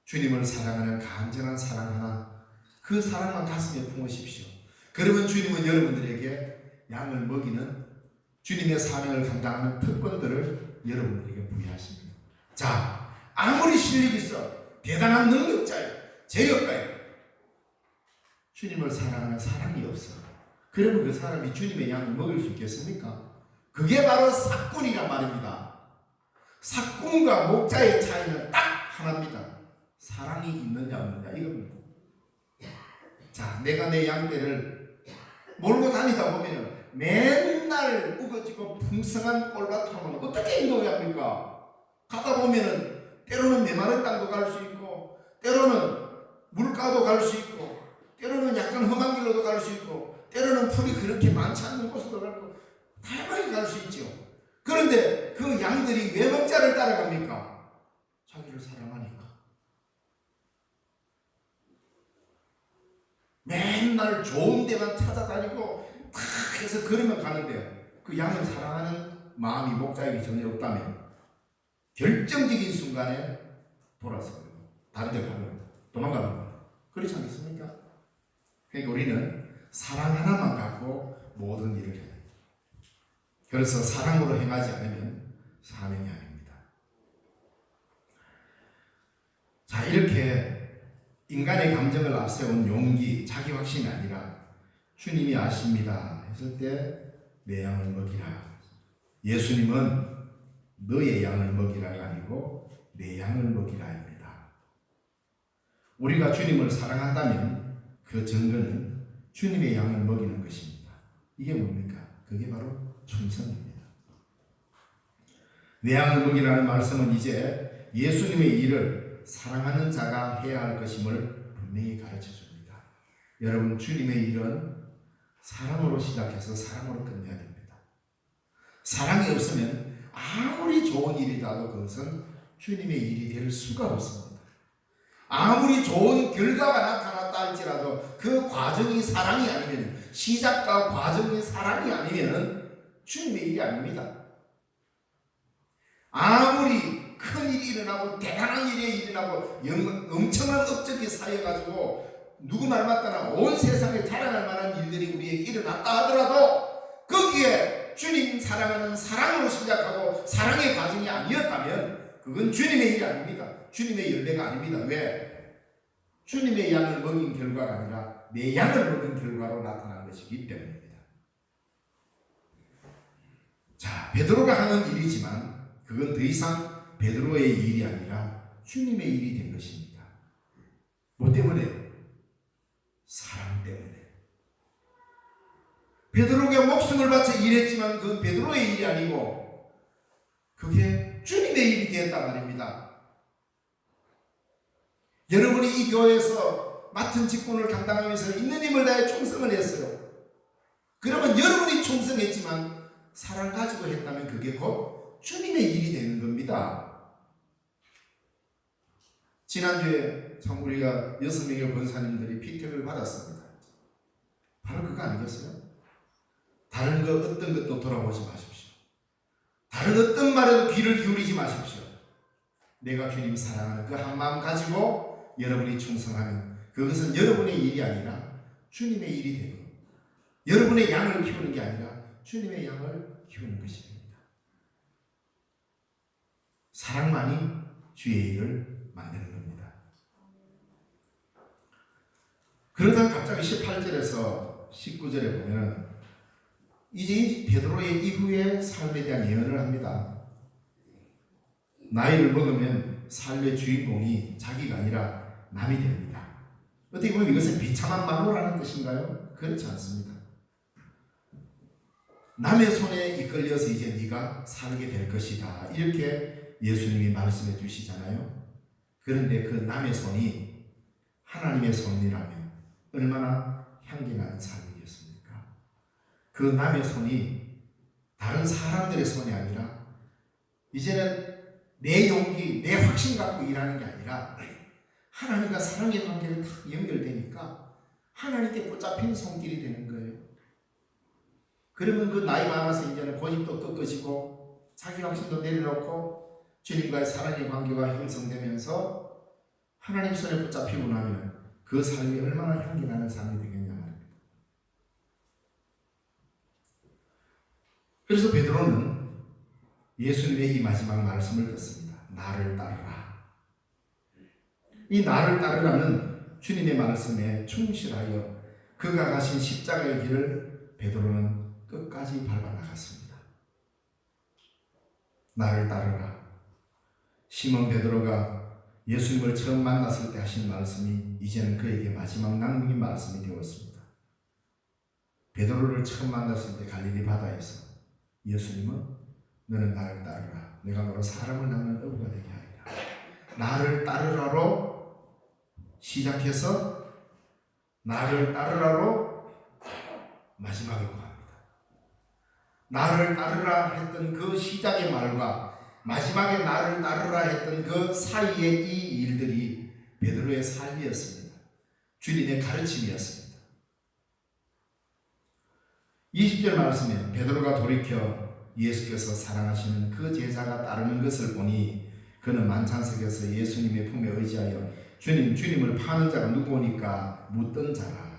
주님을 사랑하는 간절한 사랑 하나, 그 사랑만 가슴에 품으십시오. 그러면 주님은 여러분들에게 양을 먹이는 주님의 사명을 감당하는 특권들을 여러분들에게 부여하십니다. 자, 아무리 실력이 있어 대단한 능력자예요, 재력가예요, 주님을 사랑하는 사랑이 없어. 그러면 그 사람이 주님의 양을 먹일 수 있겠습니까? 그게 바로 삭군이란 말입니다. 삭군과 목자의 차이는 딱 하나입니다. 사랑이 있느냐 없느냐 이겁니다. 자, 내가 내 양떼를 몰고 다니다 보면 맨날 우거지고 풍성한 꼴밭하면 어떻게 인도합니까? 가다 보면은 때로는 메마른 땅도 갈 수 있고, 때로는 물가도 갈 수 있고, 때로는 약간 험한 길로도 갈 수 있고, 때로는 풀이 그렇게 많지 않는 곳으로 가고 다양하게 갈 수 있죠. 그런데 그 양들이 왜 목자를 따라갑니까? 자기를 사랑하니까. 맨날 좋은 데만 찾아다니고 탁 해서 걸으면 가는데 그 양을 사랑하는 마음이 목자에게 전혀 없다면 결정적인 순간에 돌아서 다른 데 가면 도망가는 거예요. 그렇지 않겠습니까? 그러니까 우리는 사랑 하나만 갖고 모든 일을 해야 돼요. 그래서 사랑으로 행하지 않으면 사명이 아닙니다. 자, 이렇게 인간의 감정을 앞세운 용기, 자기 확신이 아니라 주님이 아십니다 했을 때 내 양을 먹이라. 예수님은 너의 양을 먹이라가 아니고 내 양을 먹이라입니다. 우리가 주님을 사랑한다면 그 증거는 주님의 양을 먹이는 것입니다. 이게 뭡니까? 그게 바로 충성입니다. 내 양을 먹이라는 말씀은 이제 예수님의 일을 사랑하는 자가 해야 할 것임을 분명히 가르쳐 줍니다. 여러분, 주님의 일은 사랑으로 시작해서 사랑으로 끝내야 됩니다. 사랑이 없으면 아무리 좋은 일이라도 그것은 주님의 일이 될 수가 없습니다. 아무리 좋은 결과가 나타났다 할지라도 그 과정이 사랑이 아니면, 시작과 과정이 사랑이 아니면 주님의 일이 아닙니다. 아무리 큰 일이 일어나고 대단한 일이 일어나고 엄청난 업적이 쌓여가지고 누구 말 맞다나 온 세상에 자랑할 만한 일들이 우리에게 일어났다 하더라도 거기에 주님 사랑하는 사랑으로 시작하고 사랑의 과정이 아니었다면 그건 주님의 일이 아닙니다. 주님의 열매가 아닙니다. 왜? 주님의 양을 먹인 결과가 아니라 내 양을 먹인 결과로 나타난 것이기 때문입니다. 자, 베드로가 하는 일이지만 그건 더 이상 베드로의 일이 아니라 주님의 일이 된 것입니다. 뭐 때문에? 사랑 때문에. 베드로가 목숨을 바쳐 일했지만 그건 베드로의 일이 아니고 그게 주님의 일이 되었단 말입니다. 여러분이 이 교회에서 맡은 직분을 감당하면서 있는 힘을 다해 충성을 했어요. 그러면 여러분이 충성했지만 사랑 가지고 했다면 그게 곧 주님의 일이 되는 겁니다. 지난주에 참 우리가 6명의 권사님들이 피택을 받았습니다. 바로 그거 아니겠어요? 다른 것 어떤 것도 돌아보지 마십시오. 다른 어떤 말에도 귀를 기울이지 마십시오. 내가 주님 사랑하는 그 한 마음 가지고 여러분이 충성하면 그것은 여러분의 일이 아니라 주님의 일이 되고, 여러분의 양을 키우는 게 아니라 주님의 양을 키우는 것이 됩니다. 사랑만이 주의 일을 만드는 겁니다. 그러다 갑자기 18절에서 19절에 보면 이제 베드로의 이후의 삶에 대한 예언을 합니다. 나이를 먹으면 삶의 주인공이 자기가 아니라 남이 됩니다. 어떻게 보면 이것은 비참한 말로라는 뜻인가요? 그렇지 않습니다. 남의 손에 이끌려서 이제 네가 살게 될 것이다, 이렇게 예수님이 말씀해 주시잖아요. 그런데 그 남의 손이 하나님의 손이라면 얼마나 향기나는 삶이겠습니까? 그 남의 손이 다른 사람들의 손이 아니라 이제는 내 용기, 내 확신 갖고 일하는 게 아니라 하나님과 사랑의 관계를 딱 연결되니까 하나님께 붙잡힌 손길이 되는 거예요. 그러면 그 나이 많아서 이제는 고집도 꺾어지고 자기 확신도 내려놓고 주님과의 사랑의 관계가 형성되면서 하나님 손에 붙잡히고 나면 그 삶이 얼마나 향기나는 삶이 되겠냐 말입니다. 그래서 베드로는 예수님의 이 마지막 말씀을 듣습니다. 나를 따르라. 이 나를 따르라는 주님의 말씀에 충실하여 그가 가신 십자가의 길을 베드로는 끝까지 밟아 나갔습니다. 나를 따르라. 시몬 베드로가 예수님을 처음 만났을 때 하신 말씀이 이제는 그에게 마지막 남긴 말씀이 되었습니다. 베드로를 처음 만났을 때 갈릴리 바다에서 예수님은 너는 나를 따르라. 내가 너로 사람을 낳는 어부가 되게 하리라. 나를 따르라로 시작해서 나를 따르라로 마지막을 구합니다. 나를 따르라 했던 그 시작의 말과 마지막에 나를 따르라 했던 그 사이의 이 일들이 베드로의 삶이었습니다. 주님의 가르침이었습니다. 20절 말씀에 베드로가 돌이켜 예수께서 사랑하시는 그 제자가 따르는 것을 보니 그는 만찬석에서 예수님의 품에 의지하여 주님을 파는 자가 누구오니까 묻던 자라.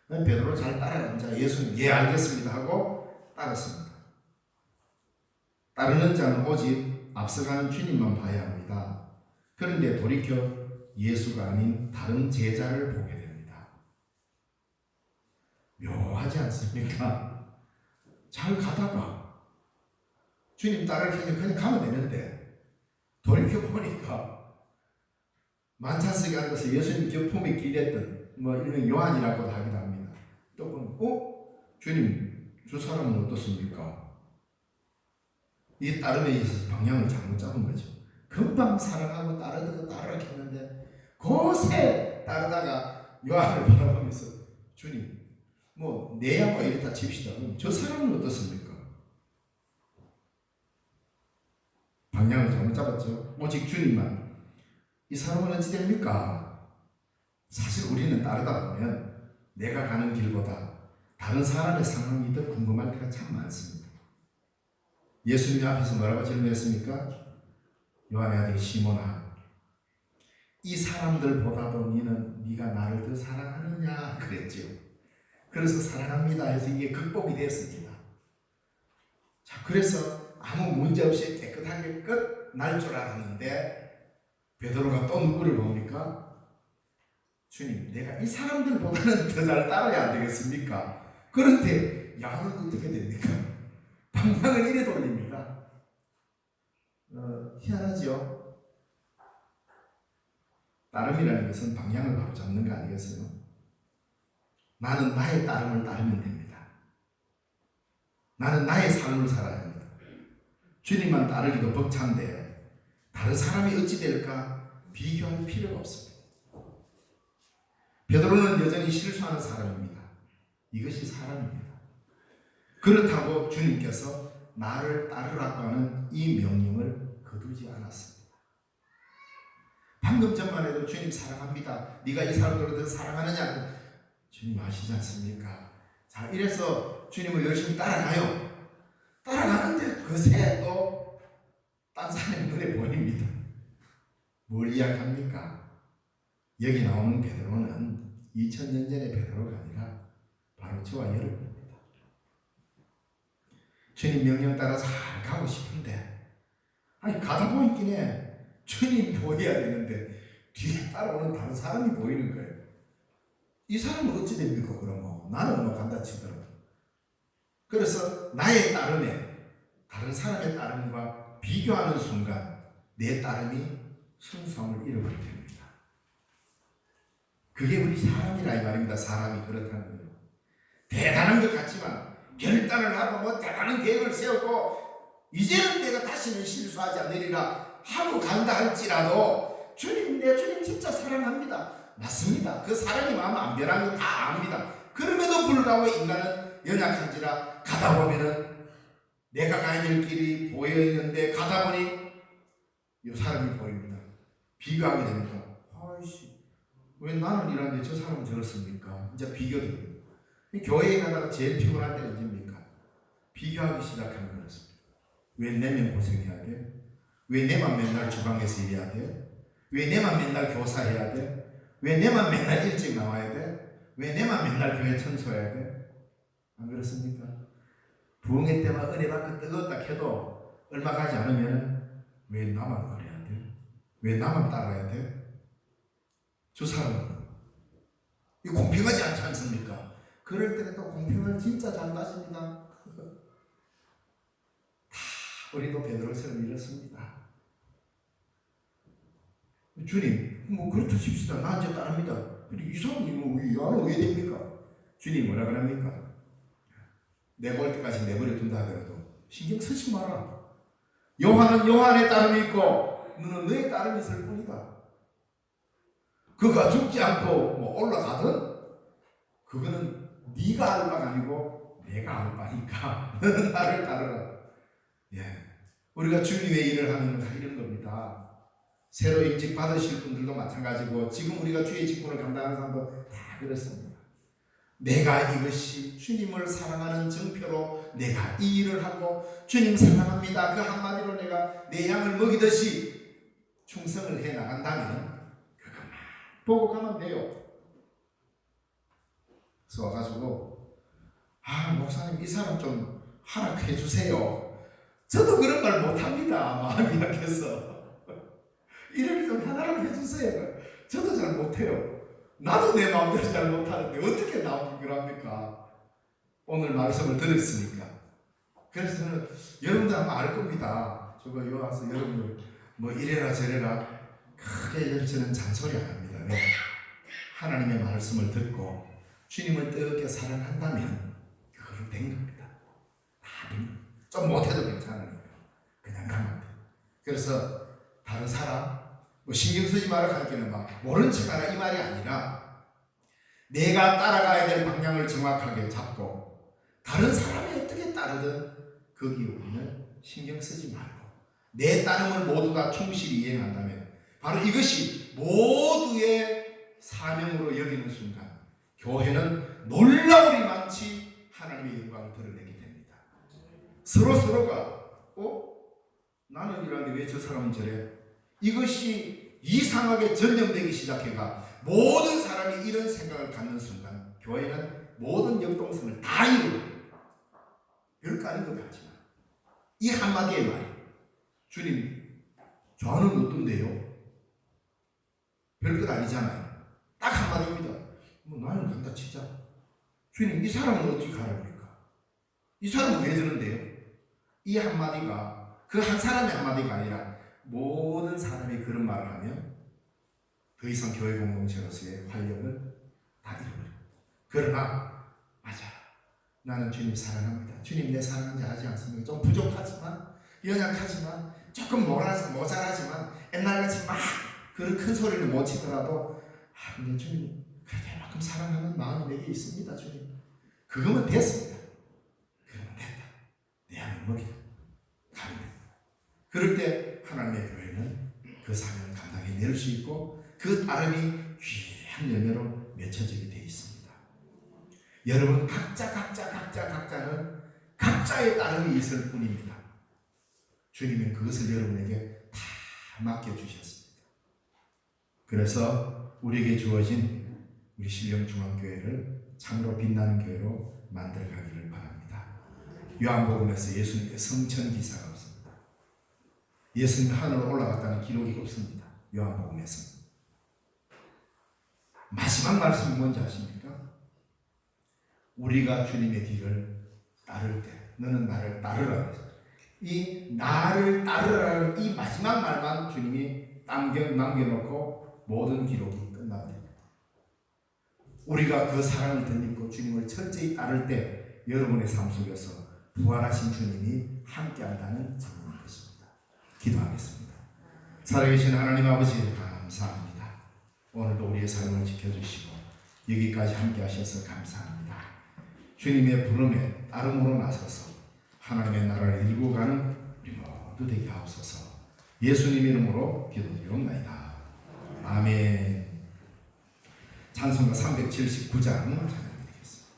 베드로 잘 따라간 자, 예수님 예 알겠습니다 하고 따랐습니다. 따르는 자는 오직 앞서가는 주님만 봐야 합니다. 그런데 돌이켜 예수가 아닌 다른 제자를 보게 됩니다. 묘하지 않습니까? 잘 가다가 주님 따라가면 그냥 가면 되는데 돌이켜 보니까 만찬석에 앉아서 예수님 격품에 기댔던 일명 요한이라고도 하기도 합니다. 또 주님 저 사람은 어떻습니까? 이 따름에 있어서 방향을 잘못 잡은 거죠. 금방 사랑하고 따르라 했는데 곳에 따르다가 요한을 바라보면서 주님 뭐 내야만 이렇다 칩시다. 그럼 저 사람은 어떻습니까? 방향을 잘못 잡았죠. 오직 주님만. 이 사람은 어찌 됩니까? 사실 우리는 따르다 보면 내가 가는 길보다 다른 사람의 상황이 더 궁금할 때가 참 많습니다. 예수님 앞에서 뭐라고 질문했습니까? 요한의 아들 시몬아, 이 사람들보다도 네가 나를 더 사랑하느냐 그랬죠. 그래서 사랑합니다 해서 이게 극복이 됐습니다. 자, 그래서 아무 문제 없이 깨끗하게 끝날 줄 알았는데 베드로가 또 누구를 봅니까? 주님, 내가 이 사람들보다는 더 잘 따라야 안 되겠습니까? 그런데 야는 어떻게 됩니까? 방향을 이래 돌립니다. 희한하죠? 따름이라는 것은 방향을 바로 잡는 거 아니겠어요? 나는 나의 따름을 따르면 됩니다. 나는 나의 삶을 살아야 합니다. 주님만 따르기도 벅찬데 다른 사람이 어찌 될까 비교할 필요가 없습니다. 베드로는 여전히 실수하는 사람입니다. 이것이 사람입니다. 그렇다고 주님께서 나를 따르라고 하는 이 명령을 거두지 않았습니다. 방금 전만 해도 주님 사랑합니다. 네가 이 사람들을 더 사랑하느냐? 주님 아시지 않습니까? 자, 이래서 주님을 열심히 따라가요. 따라가는데 그새 또 딴 사람의 눈에 보입니다. 뭘 이야기합니까? 여기 나오는 베드로는 2000년 전의 베드로가 아니라 바로 저와 여러분입니다. 주님 명령 따라 잘 가고 싶은데 가다 보이긴 주님 보여야 되는데 뒤에 따라오는 다른 사람이 보이는 거예요. 이 사람은 어찌 됩니까? 그러면 나는 뭐 간다 치더라도. 그래서 나의 따름에 다른 사람의 따름과 비교하는 순간 내 따름이 순수함을 잃어버리게 됩니다. 그게 우리 사람이라 이 말입니다. 사람이 그렇다는 거예요. 대단한 것 같지만 결단을 하고 뭐 대단한 계획을 세우고 이제는 내가 다시는 실수하지 않으리라 하고 간다 할지라도 주님, 내 주님 진짜 사랑합니다. 맞습니다. 그 사랑의 마음 안 변한 거 다 압니다. 그럼에도 불구하고 인간은 연약한지라 가다 보면은 내가 가야 될 길이 보여 있는데 가다 보니 이 사람이 보입니다. 비교하게 됩니다. 아이씨, 왜 나는 이러는데 저 사람은 저렇습니까? 이제 비교됩니다. 교회에 가다가 제일 피곤할 때는 언제입니까? 비교하기 시작하는 거였습니다. 왜 내면 고생해야 돼? 왜 내만 맨날 주방에서 일해야 돼? 왜 내만 맨날 교사해야 돼? 왜 내만 맨날 일찍 나와야 돼? 왜 내만 맨날 교회 청소해야 돼? 안 그렇습니까? 부흥회 때만 은혜 받고 뜨겁다 해도 얼마 가지 않으면 왜 나만 그래야 돼? 왜 나만 따라야 돼? 저 사람은 이 공평하지 않지 않습니까? 그럴 때는 또 공평을 진짜 잘 따집니다. 다 우리도 베드로처럼 이렇습니다. 주님, 뭐 그렇다 칩시다. 나 이제 따릅니다. 근데 이 사람이 나는 왜 됩니까? 주님 뭐라 그럽니까? 내볼 때까지 내버려 둔다 하더라도 신경 쓰지 마라. 요한은 요한의 따름이 있고 너는 너의 따름이 있을 뿐이다. 그가 죽지 않고 뭐 올라가든 그거는 네가 알 바가 아니고 내가 알 바니까 너는 나를 따르라. 예, 우리가 주님의 일을 하는 건 다 이런 겁니다. 새로 임직 받으실 분들도 마찬가지고 지금 우리가 주의 직분을 감당하는 사람도 다 그렇습니다. 내가 이것이 주님을 사랑하는 증표로 내가 이 일을 하고 주님 사랑합니다. 그 한마디로 내가 내 양을 먹이듯이 충성을 해 나간다면 그것만 보고 가면 돼요. 그래서 와가지고 목사님 이 사람 좀 하락해 주세요. 저도 그런 말 못합니다. 마음이 약해서 이렇게 좀 하나를 해주세요. 저도 잘 못해요. 나도 내 마음대로 잘 못하는데 어떻게 나오기 그럽니까? 오늘 말씀을 들었으니까. 그래서 저는 여러분들 아마 알 겁니다. 저거 여기 와서 여러분들 뭐 이래라 저래라 크게 저는 잔소리 안 합니다. 왜? 하나님의 말씀을 듣고 주님을 뜨겁게 사랑한다면 그걸로 된 겁니다. 다 됩니다. 좀 못해도 괜찮으니까. 그래서 다른 사람 뭐 신경 쓰지 마라 할 때는 막 모른 척하라 이 말이 아니라 내가 따라가야 될 방향을 정확하게 잡고 다른 사람이 어떻게 따르든 거기에 우리는 신경 쓰지 말고 내 따름을 모두 다 충실히 이행한다면 바로 이것이 모두의 사명으로 여기는 순간 교회는 놀라우리 많지 하나님의 영광을 드러내게 됩니다. 서로가 나는 이러는데 왜 저 사람은 저래? 이것이 이상하게 전염되기 시작해가 모든 사람이 이런 생각을 갖는 순간 교회는 모든 역동성을 다 이루어요. 별거 아닌 것 같지만 이 한마디의 말이 주님 저는 어떤데요? 별것 아니잖아요. 딱 한마디입니다. 뭐 나는 간다 치자. 주님 이 사람은 어떻게 가랍니까? 이 사람은 왜 저런데요? 이 한마디가 그 한 사람의 한마디가 아니라 모든 사람이 그런 말을 하면 더 이상 교회 공동체로서의 활력을 다 잃어버려요. 그러나 맞아. 나는 주님 사랑합니다. 주님 내 사랑한지 아지 않습니까? 좀 부족하지만 연약하지만 조금 모자라지만 옛날같이 막 그런 큰 소리를 못 치더라도 근데 주님 그래도 이만큼 사랑하는 마음이 내게 있습니다. 주님 그거면 됐습니다. 그러면 됐다. 내 안에 먹이다. 가면 된다. 그럴 때 하나님의 교회는 그 사명을 감당해낼 수 있고 그 따름이 귀한 열매로 맺혀지게 되어 있습니다. 여러분 각자는 각자의 따름이 있을 뿐입니다. 주님은 그것을 여러분에게 다 맡겨주셨습니다. 그래서 우리에게 주어진 우리 신령중앙교회를 참으로 빛나는 교회로 만들어가기를 바랍니다. 요한복음에서 예수님께 성천기사가 없습니다. 예수님이 하늘로 올라갔다는 기록이 없습니다. 요한복음에서. 마지막 말씀이 뭔지 아십니까? 우리가 주님의 뒤를 따를 때 너는 나를 따르라. 이 나를 따르라는 이 마지막 말만 주님이 남겨놓고 모든 기록이 끝납니다. 우리가 그 사랑을 덧입고 주님을 철저히 따를 때 여러분의 삶 속에서 부활하신 주님이 함께한다는 증거인 것입니다. 기도하겠습니다. 살아계신 하나님 아버지 감사합니다. 오늘도 우리의 삶을 지켜주시고 여기까지 함께 하셔서 감사합니다. 주님의 부름에 따름으로 나서서 하나님의 나라를 이루고 가는 우리 모두 되게 하옵소서. 예수님 이름으로 기도드리옵나이다. 아멘. 찬송가 379장 찬양드리겠습니다.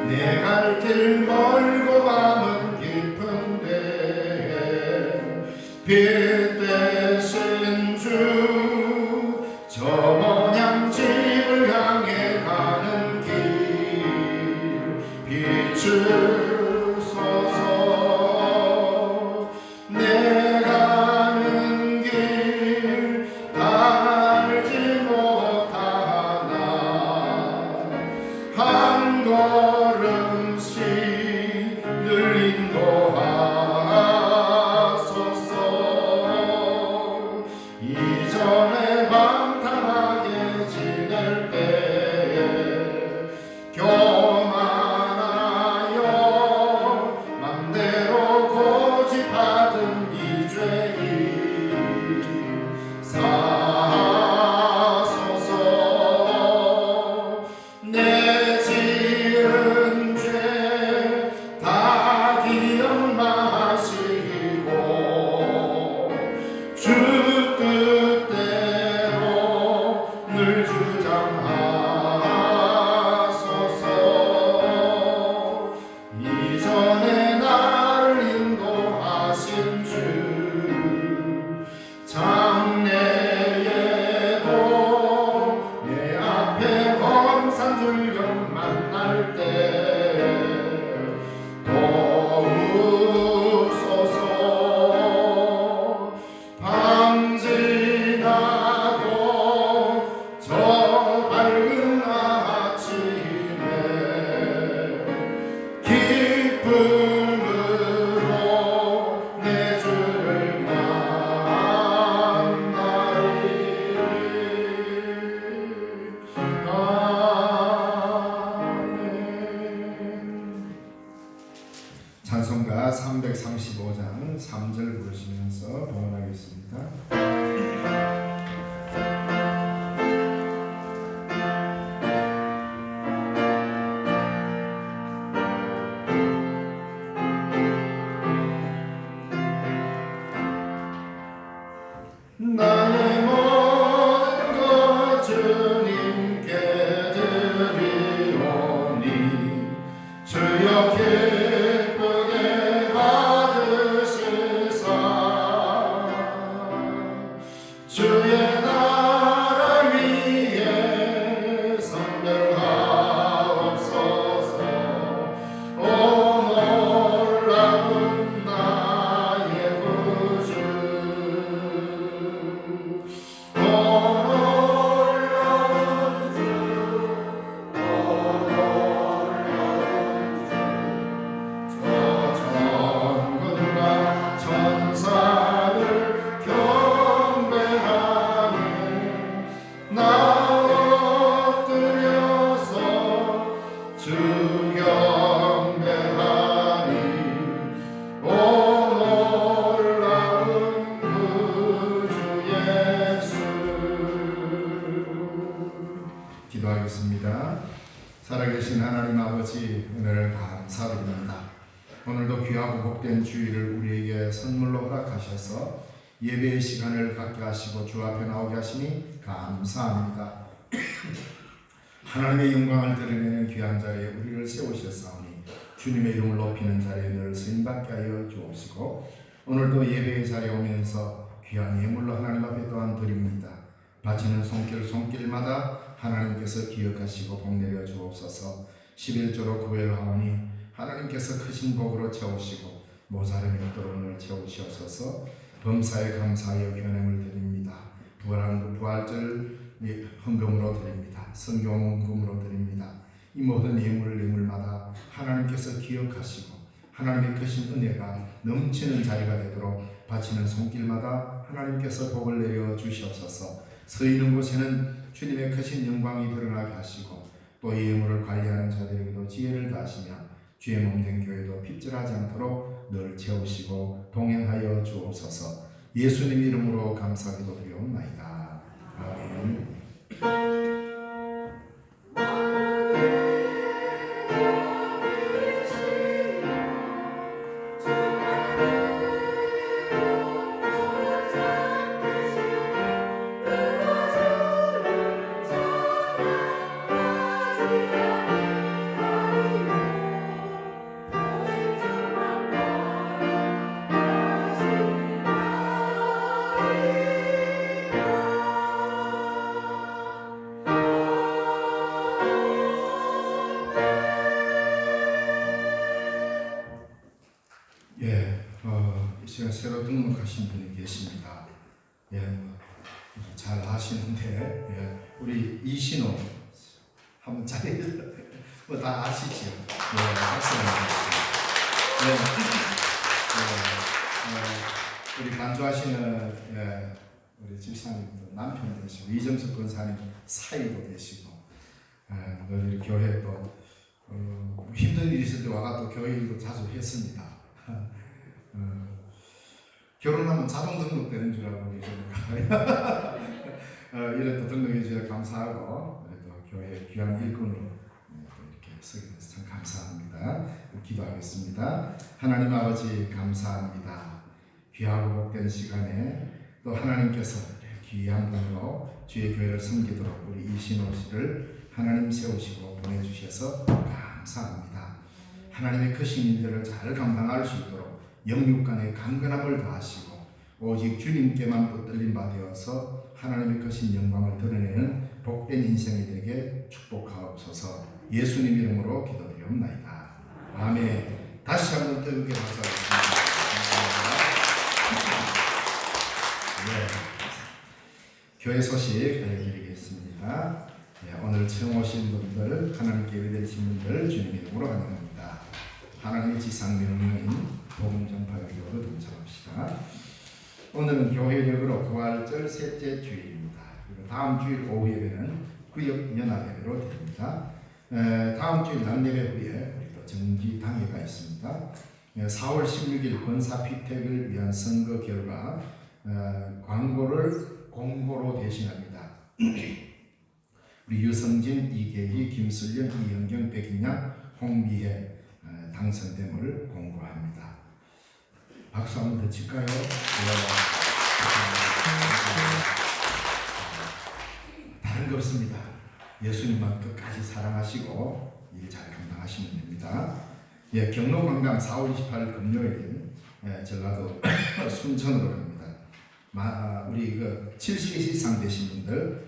내 갈 길 멀고 밤은 깊은데 빛 대신 주 저 모양 집을 향해 가는 길 비추소서. 내 가는 길 알지 못하나 한 걸음씩 늘 인도하소서. 찬송가 335장 3절 부르시면서 봉헌하겠습니다. 나의 모든 것 주님께 드리오니 주여 기쁘게 받으시사 주의 나라 위에 선별하옵소서. 오 놀라운 나의 구주, 오 놀라운 주, 오 놀라운 주, 저 천군과 천사를 경배하네. 나 엎드려서 주 경배하니 오 놀라운 구주 예수. 기도하겠습니다. 살아계신 하나님 아버지, 은혜를 감사드립니다. 오늘도 귀하고 복된 주일을 우리에게 선물로 허락하셔서 예배의 시간을 갖게 하시고 주 앞에 나오게 하시니 감사합니다. 하나님의 영광을 드러내는 귀한 자리에 우리를 세우셨사오니 주님의 이름을 높이는 자리에 늘 쓰임받게 하여 주옵시고, 오늘도 예배의 자리에 오면서 귀한 예물로 하나님 앞에 또한 드립니다. 바치는 손길마다 하나님께서 기억하시고 복 내려 주옵소서. 11조로 구별하오니 하나님께서 크신 복으로 채우시고 모자람이 없도록 오늘 채우시옵소서. 범사에 감사하여 견행을 드립니다. 부활절 헌금으로 드립니다. 성경헌금으로 드립니다. 이 모든 예물마다 하나님께서 기억하시고 하나님의 크신 은혜가 넘치는 자리가 되도록 바치는 손길마다 하나님께서 복을 내려 주시옵소서. 서 있는 곳에는 주님의 크신 영광이 드러나게 하시고 또 이 예물을 관리하는 자들에게도 지혜를 다하시며 주의 몸된 교회도 핍절하지 않도록 늘 채우시고 동행하여 주옵소서. 예수님 이름으로 감사기도 드리옵나이다. 아멘. 이 시간 새로 등록하신 분이 계십니다. 잘 아시는데, 우리 이신호 한번 자리 다 아시죠? 박수입니다. 우리 간주하시는 우리 집사님 남편 되시고 이정숙 권사님 사이도 되시고, 우리 교회 또 힘든 일이 있을 때 와가 또 교회 일도 자주 했습니다. 결혼하면 자동 등록되는 줄 알고 이래 또 등록해 주셔서 감사하고, 또 교회 귀한 일꾼으로 이렇게 서게 돼서 참 감사합니다. 기도하겠습니다. 하나님 아버지 감사합니다. 귀하고 복된 시간에 또 하나님께서 귀한 분으로 주의 교회를 섬기도록 우리 이신호 씨를 하나님 세우시고 보내주셔서 감사합니다. 하나님의 크신 일들을 잘 감당할 수 있도록 영육간의 강건함을 더하시고 오직 주님께만 붙들린 바 되어서 하나님의 크신 영광을 드러내는 복된 인생이 되게 축복하옵소서. 예수님 이름으로 기도드리옵나이다. 아멘. 다시 한번 뜨겁게 박수하겠습니다. 교회 소식 알려드리겠습니다. 오늘 처음 오신 분들, 하나님께 예배드리신 분들 주님의 이름으로 환영합니다. 하나님의 지상 명령인 복음 전파 기도로 동참합시다. 오늘은 교회력으로 부활절 셋째 주일입니다. 그리고 다음 주일 오후 예배는 구역 연합 예배로 드립니다. 다음 주일 낮 예배 후에 우리 또 정기 당회가 있습니다. 4월 16일 권사 피택을 위한 선거 결과 광고를 공고로 대신합니다. 우리 유성진, 이계희, 김슬령, 이현경, 백인양, 홍미혜 당선됨을 공고합니다. 박수 한번 더 칠까요? 다른 거 없습니다. 예수님만 끝까지 사랑하시고 일 잘 감당하시면 됩니다. 경로관광 4월 28일 금요일 전라도 순천으로 갑니다. 우리 70세 이상 되신 분들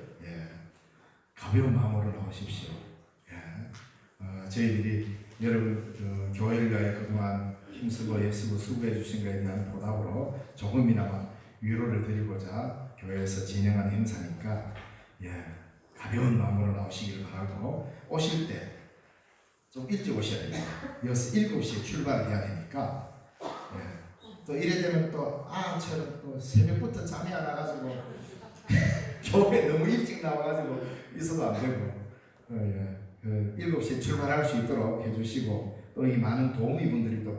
가벼운 마음으로 나오십시오. 저희들이 여러분 교회를 위하여 그동안 힘쓰고 애쓰고 수고해 주신 것에 대한 보답으로 조금이나마 위로를 드리고자 교회에서 진행하는 행사니까 가벼운 마음으로 나오시길 바라고, 오실 때 좀 일찍 오셔야 됩니다. 여기서 7시에 출발을 해야 되니까 또 이래 되면 저는 또 새벽부터 잠이 안 와가지고 교회 너무 일찍 나와가지고 있어도 안 되고 7시에 출발할 수 있도록 해주시고, 또 이 많은 도우미분들이 또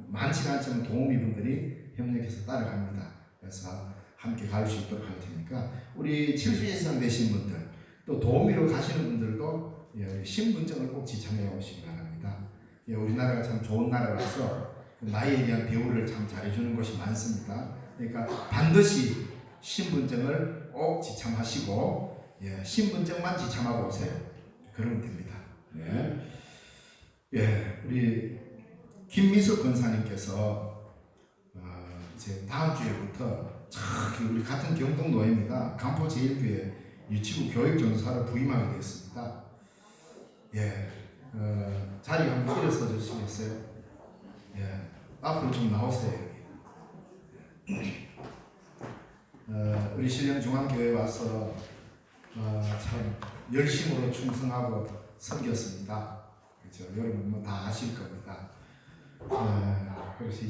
많지는 않지만 도우미분들이 협력해서 따라갑니다. 그래서 함께 갈 수 있도록 할 테니까 우리 70세 이상 되신 분들, 또 도우미로 가시는 분들도 신분증을 꼭 지참해 오시기 바랍니다. 우리나라가 참 좋은 나라라서 나이에 대한 대우를 참 잘해주는 곳이 많습니다. 그러니까 반드시 신분증을 꼭 지참하시고 신분증만 지참하고 오세요. 그러면 됩니다. 우리 김미숙 권사님께서 이제 다음 주에부터 우리 같은 경동노예입니다. 간포 제1교회 유치부 교육전사로 부임하게 되었습니다. 자리 한번 일어서 주시겠어요? 앞으로 좀 나오세요. 우리 신령중앙교회 와서 참 열심으로 충성하고 섬겼습니다. 그렇죠? 여러분 뭐 다 아실 겁니다. 그래서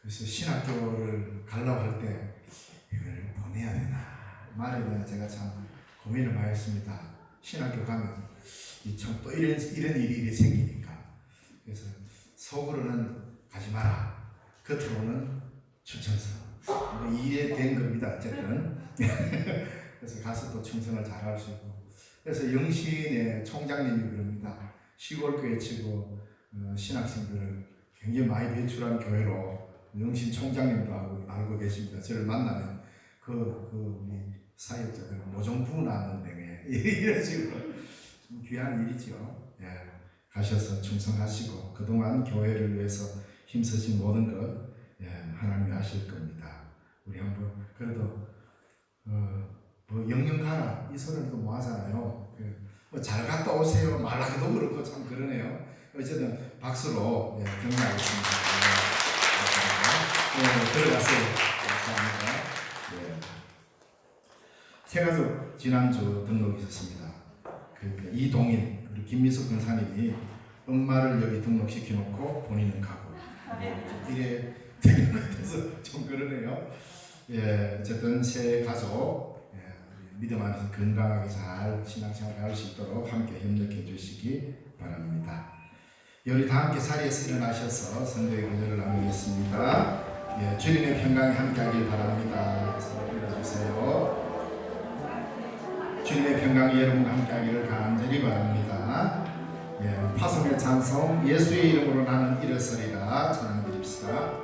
그래서 신학교를 가려고 할 때 이걸 보내야 되나 말에 대한 제가 참 고민을 많이 했습니다. 신학교 가면 또 이런 일이 생기니까. 그래서 속으로는 가지 마라, 겉으로는 추천서, 이해 된 겁니다. 어쨌든 그래서 가서 또 충성을 잘할 수 있고, 그래서 영신의 총장님이 그럽니다. 시골교회 치고 신학생들을 굉장히 많이 배출한 교회로 영신 총장님도 알고 계십니다. 저를 만나면 우리 사역자들 모종부 나왔는데 이런 식으로 좀 귀한 일이죠. 가셔서 충성하시고 그동안 교회를 위해서 힘쓰신 모든 것 하나님이 하실 겁니다. 우리 한번 그래도 영영 가라 이 소리는 또 뭐 하잖아요. 잘 갔다 오세요 말하기도 그렇고 참 그러네요. 어쨌든 박수로 격려하겠습니다. 들어가세요. 감사합니다. 세 가족 지난주 등록이 있었습니다. 이동인 우리 김미숙 권사님이 엄마를 여기 등록시켜놓고 본인은 가고 이래 되는 것 같아서 좀 그러네요. 어쨌든 세 가족 믿음 안에서 건강하게 잘 신앙생활을 할 수 있도록 함께 협력해 주시기 바랍니다. 우리 다 함께 자리에서 일어나셔서 성도의 기도를 나누겠습니다. 주님의 평강이 함께하길 바랍니다. 그래서 일어나주세요. 주님의 평강이 여러분과 함께하기를 간절히 바랍니다. 파송의 찬송 예수의 이름으로 나는 일어서리라 찬양드립시다.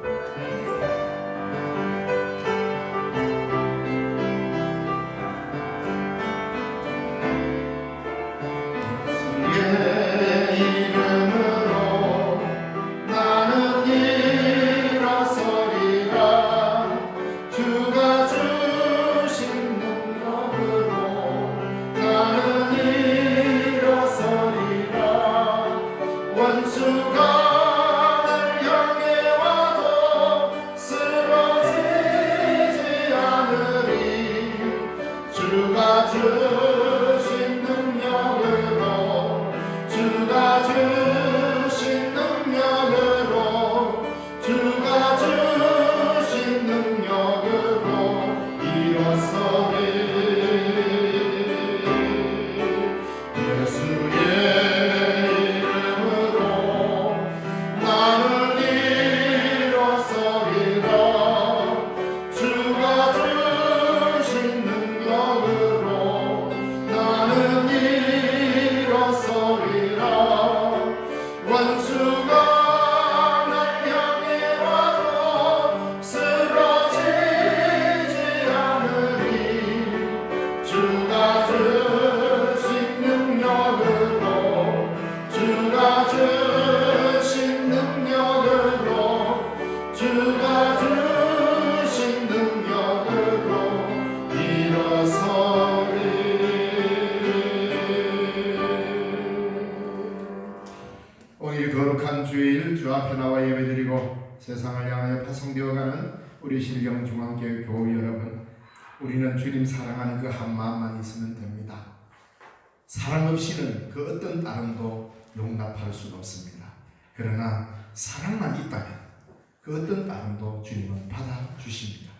원수가 날 향해 세상을 향하여 파송되어가는 우리 신령중앙교회 교우 여러분, 우리는 주님 사랑하는 그 한 마음만 있으면 됩니다. 사랑 없이는 그 어떤 따름도 용납할 수가 없습니다. 그러나 사랑만 있다면 그 어떤 따름도 주님은 받아주십니다.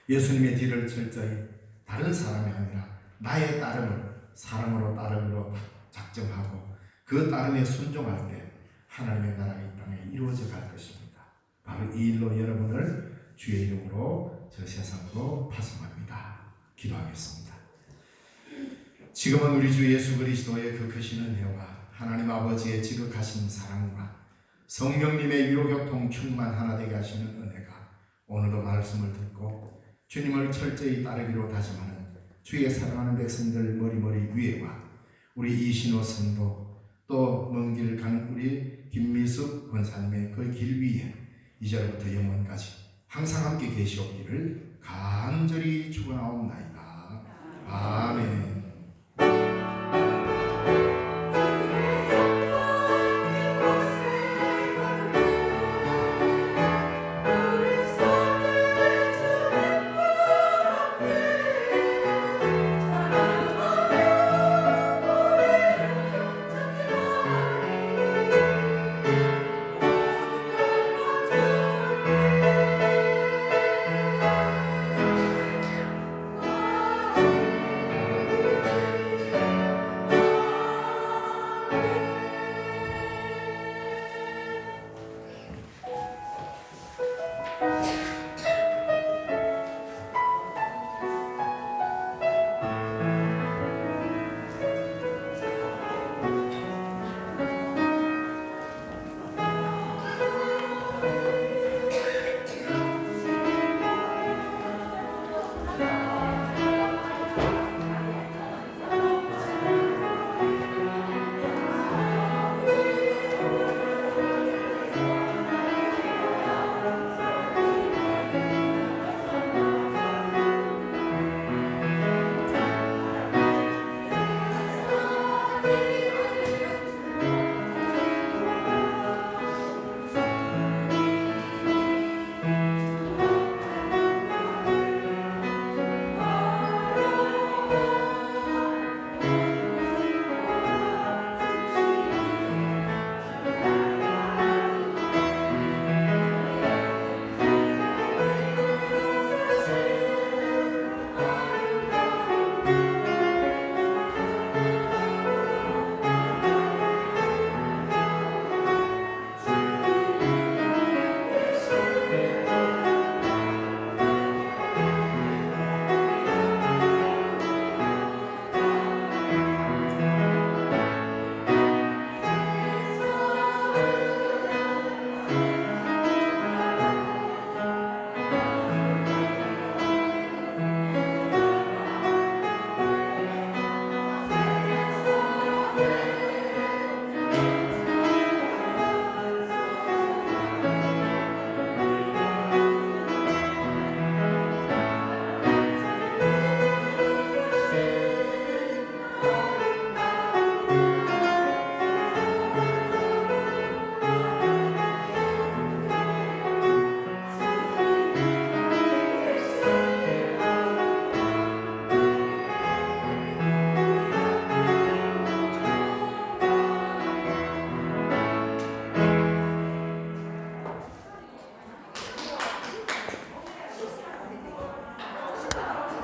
예수님의 뒤를 철저히 다른 사람이 아니라 나의 따름을 사랑으로 따름으로 작정하고 그 따름에 순종할 때 하나님의 나라가 이 땅에 이루어져 갈 것입니다. 바로 이 일로 여러분을 주의 이름으로 저 세상으로 파송합니다. 기도하겠습니다. 지금은 우리 주 예수 그리스도의 그 크신 은혜와 하나님 아버지의 지극하신 사랑과 성령님의 위로교통 충만 하나 되게 하시는 은혜가 오늘도 말씀을 듣고 주님을 철저히 따르기로 다짐하는 주의 사랑하는 백성들 머리머리 위에와 우리 이신호 성도 또 먼 길 가는 우리 김미숙 권사님의 그 길 위에 이제부터 영원까지 항상 함께 계시옵기를 간절히 축원하옵나이다. 아멘.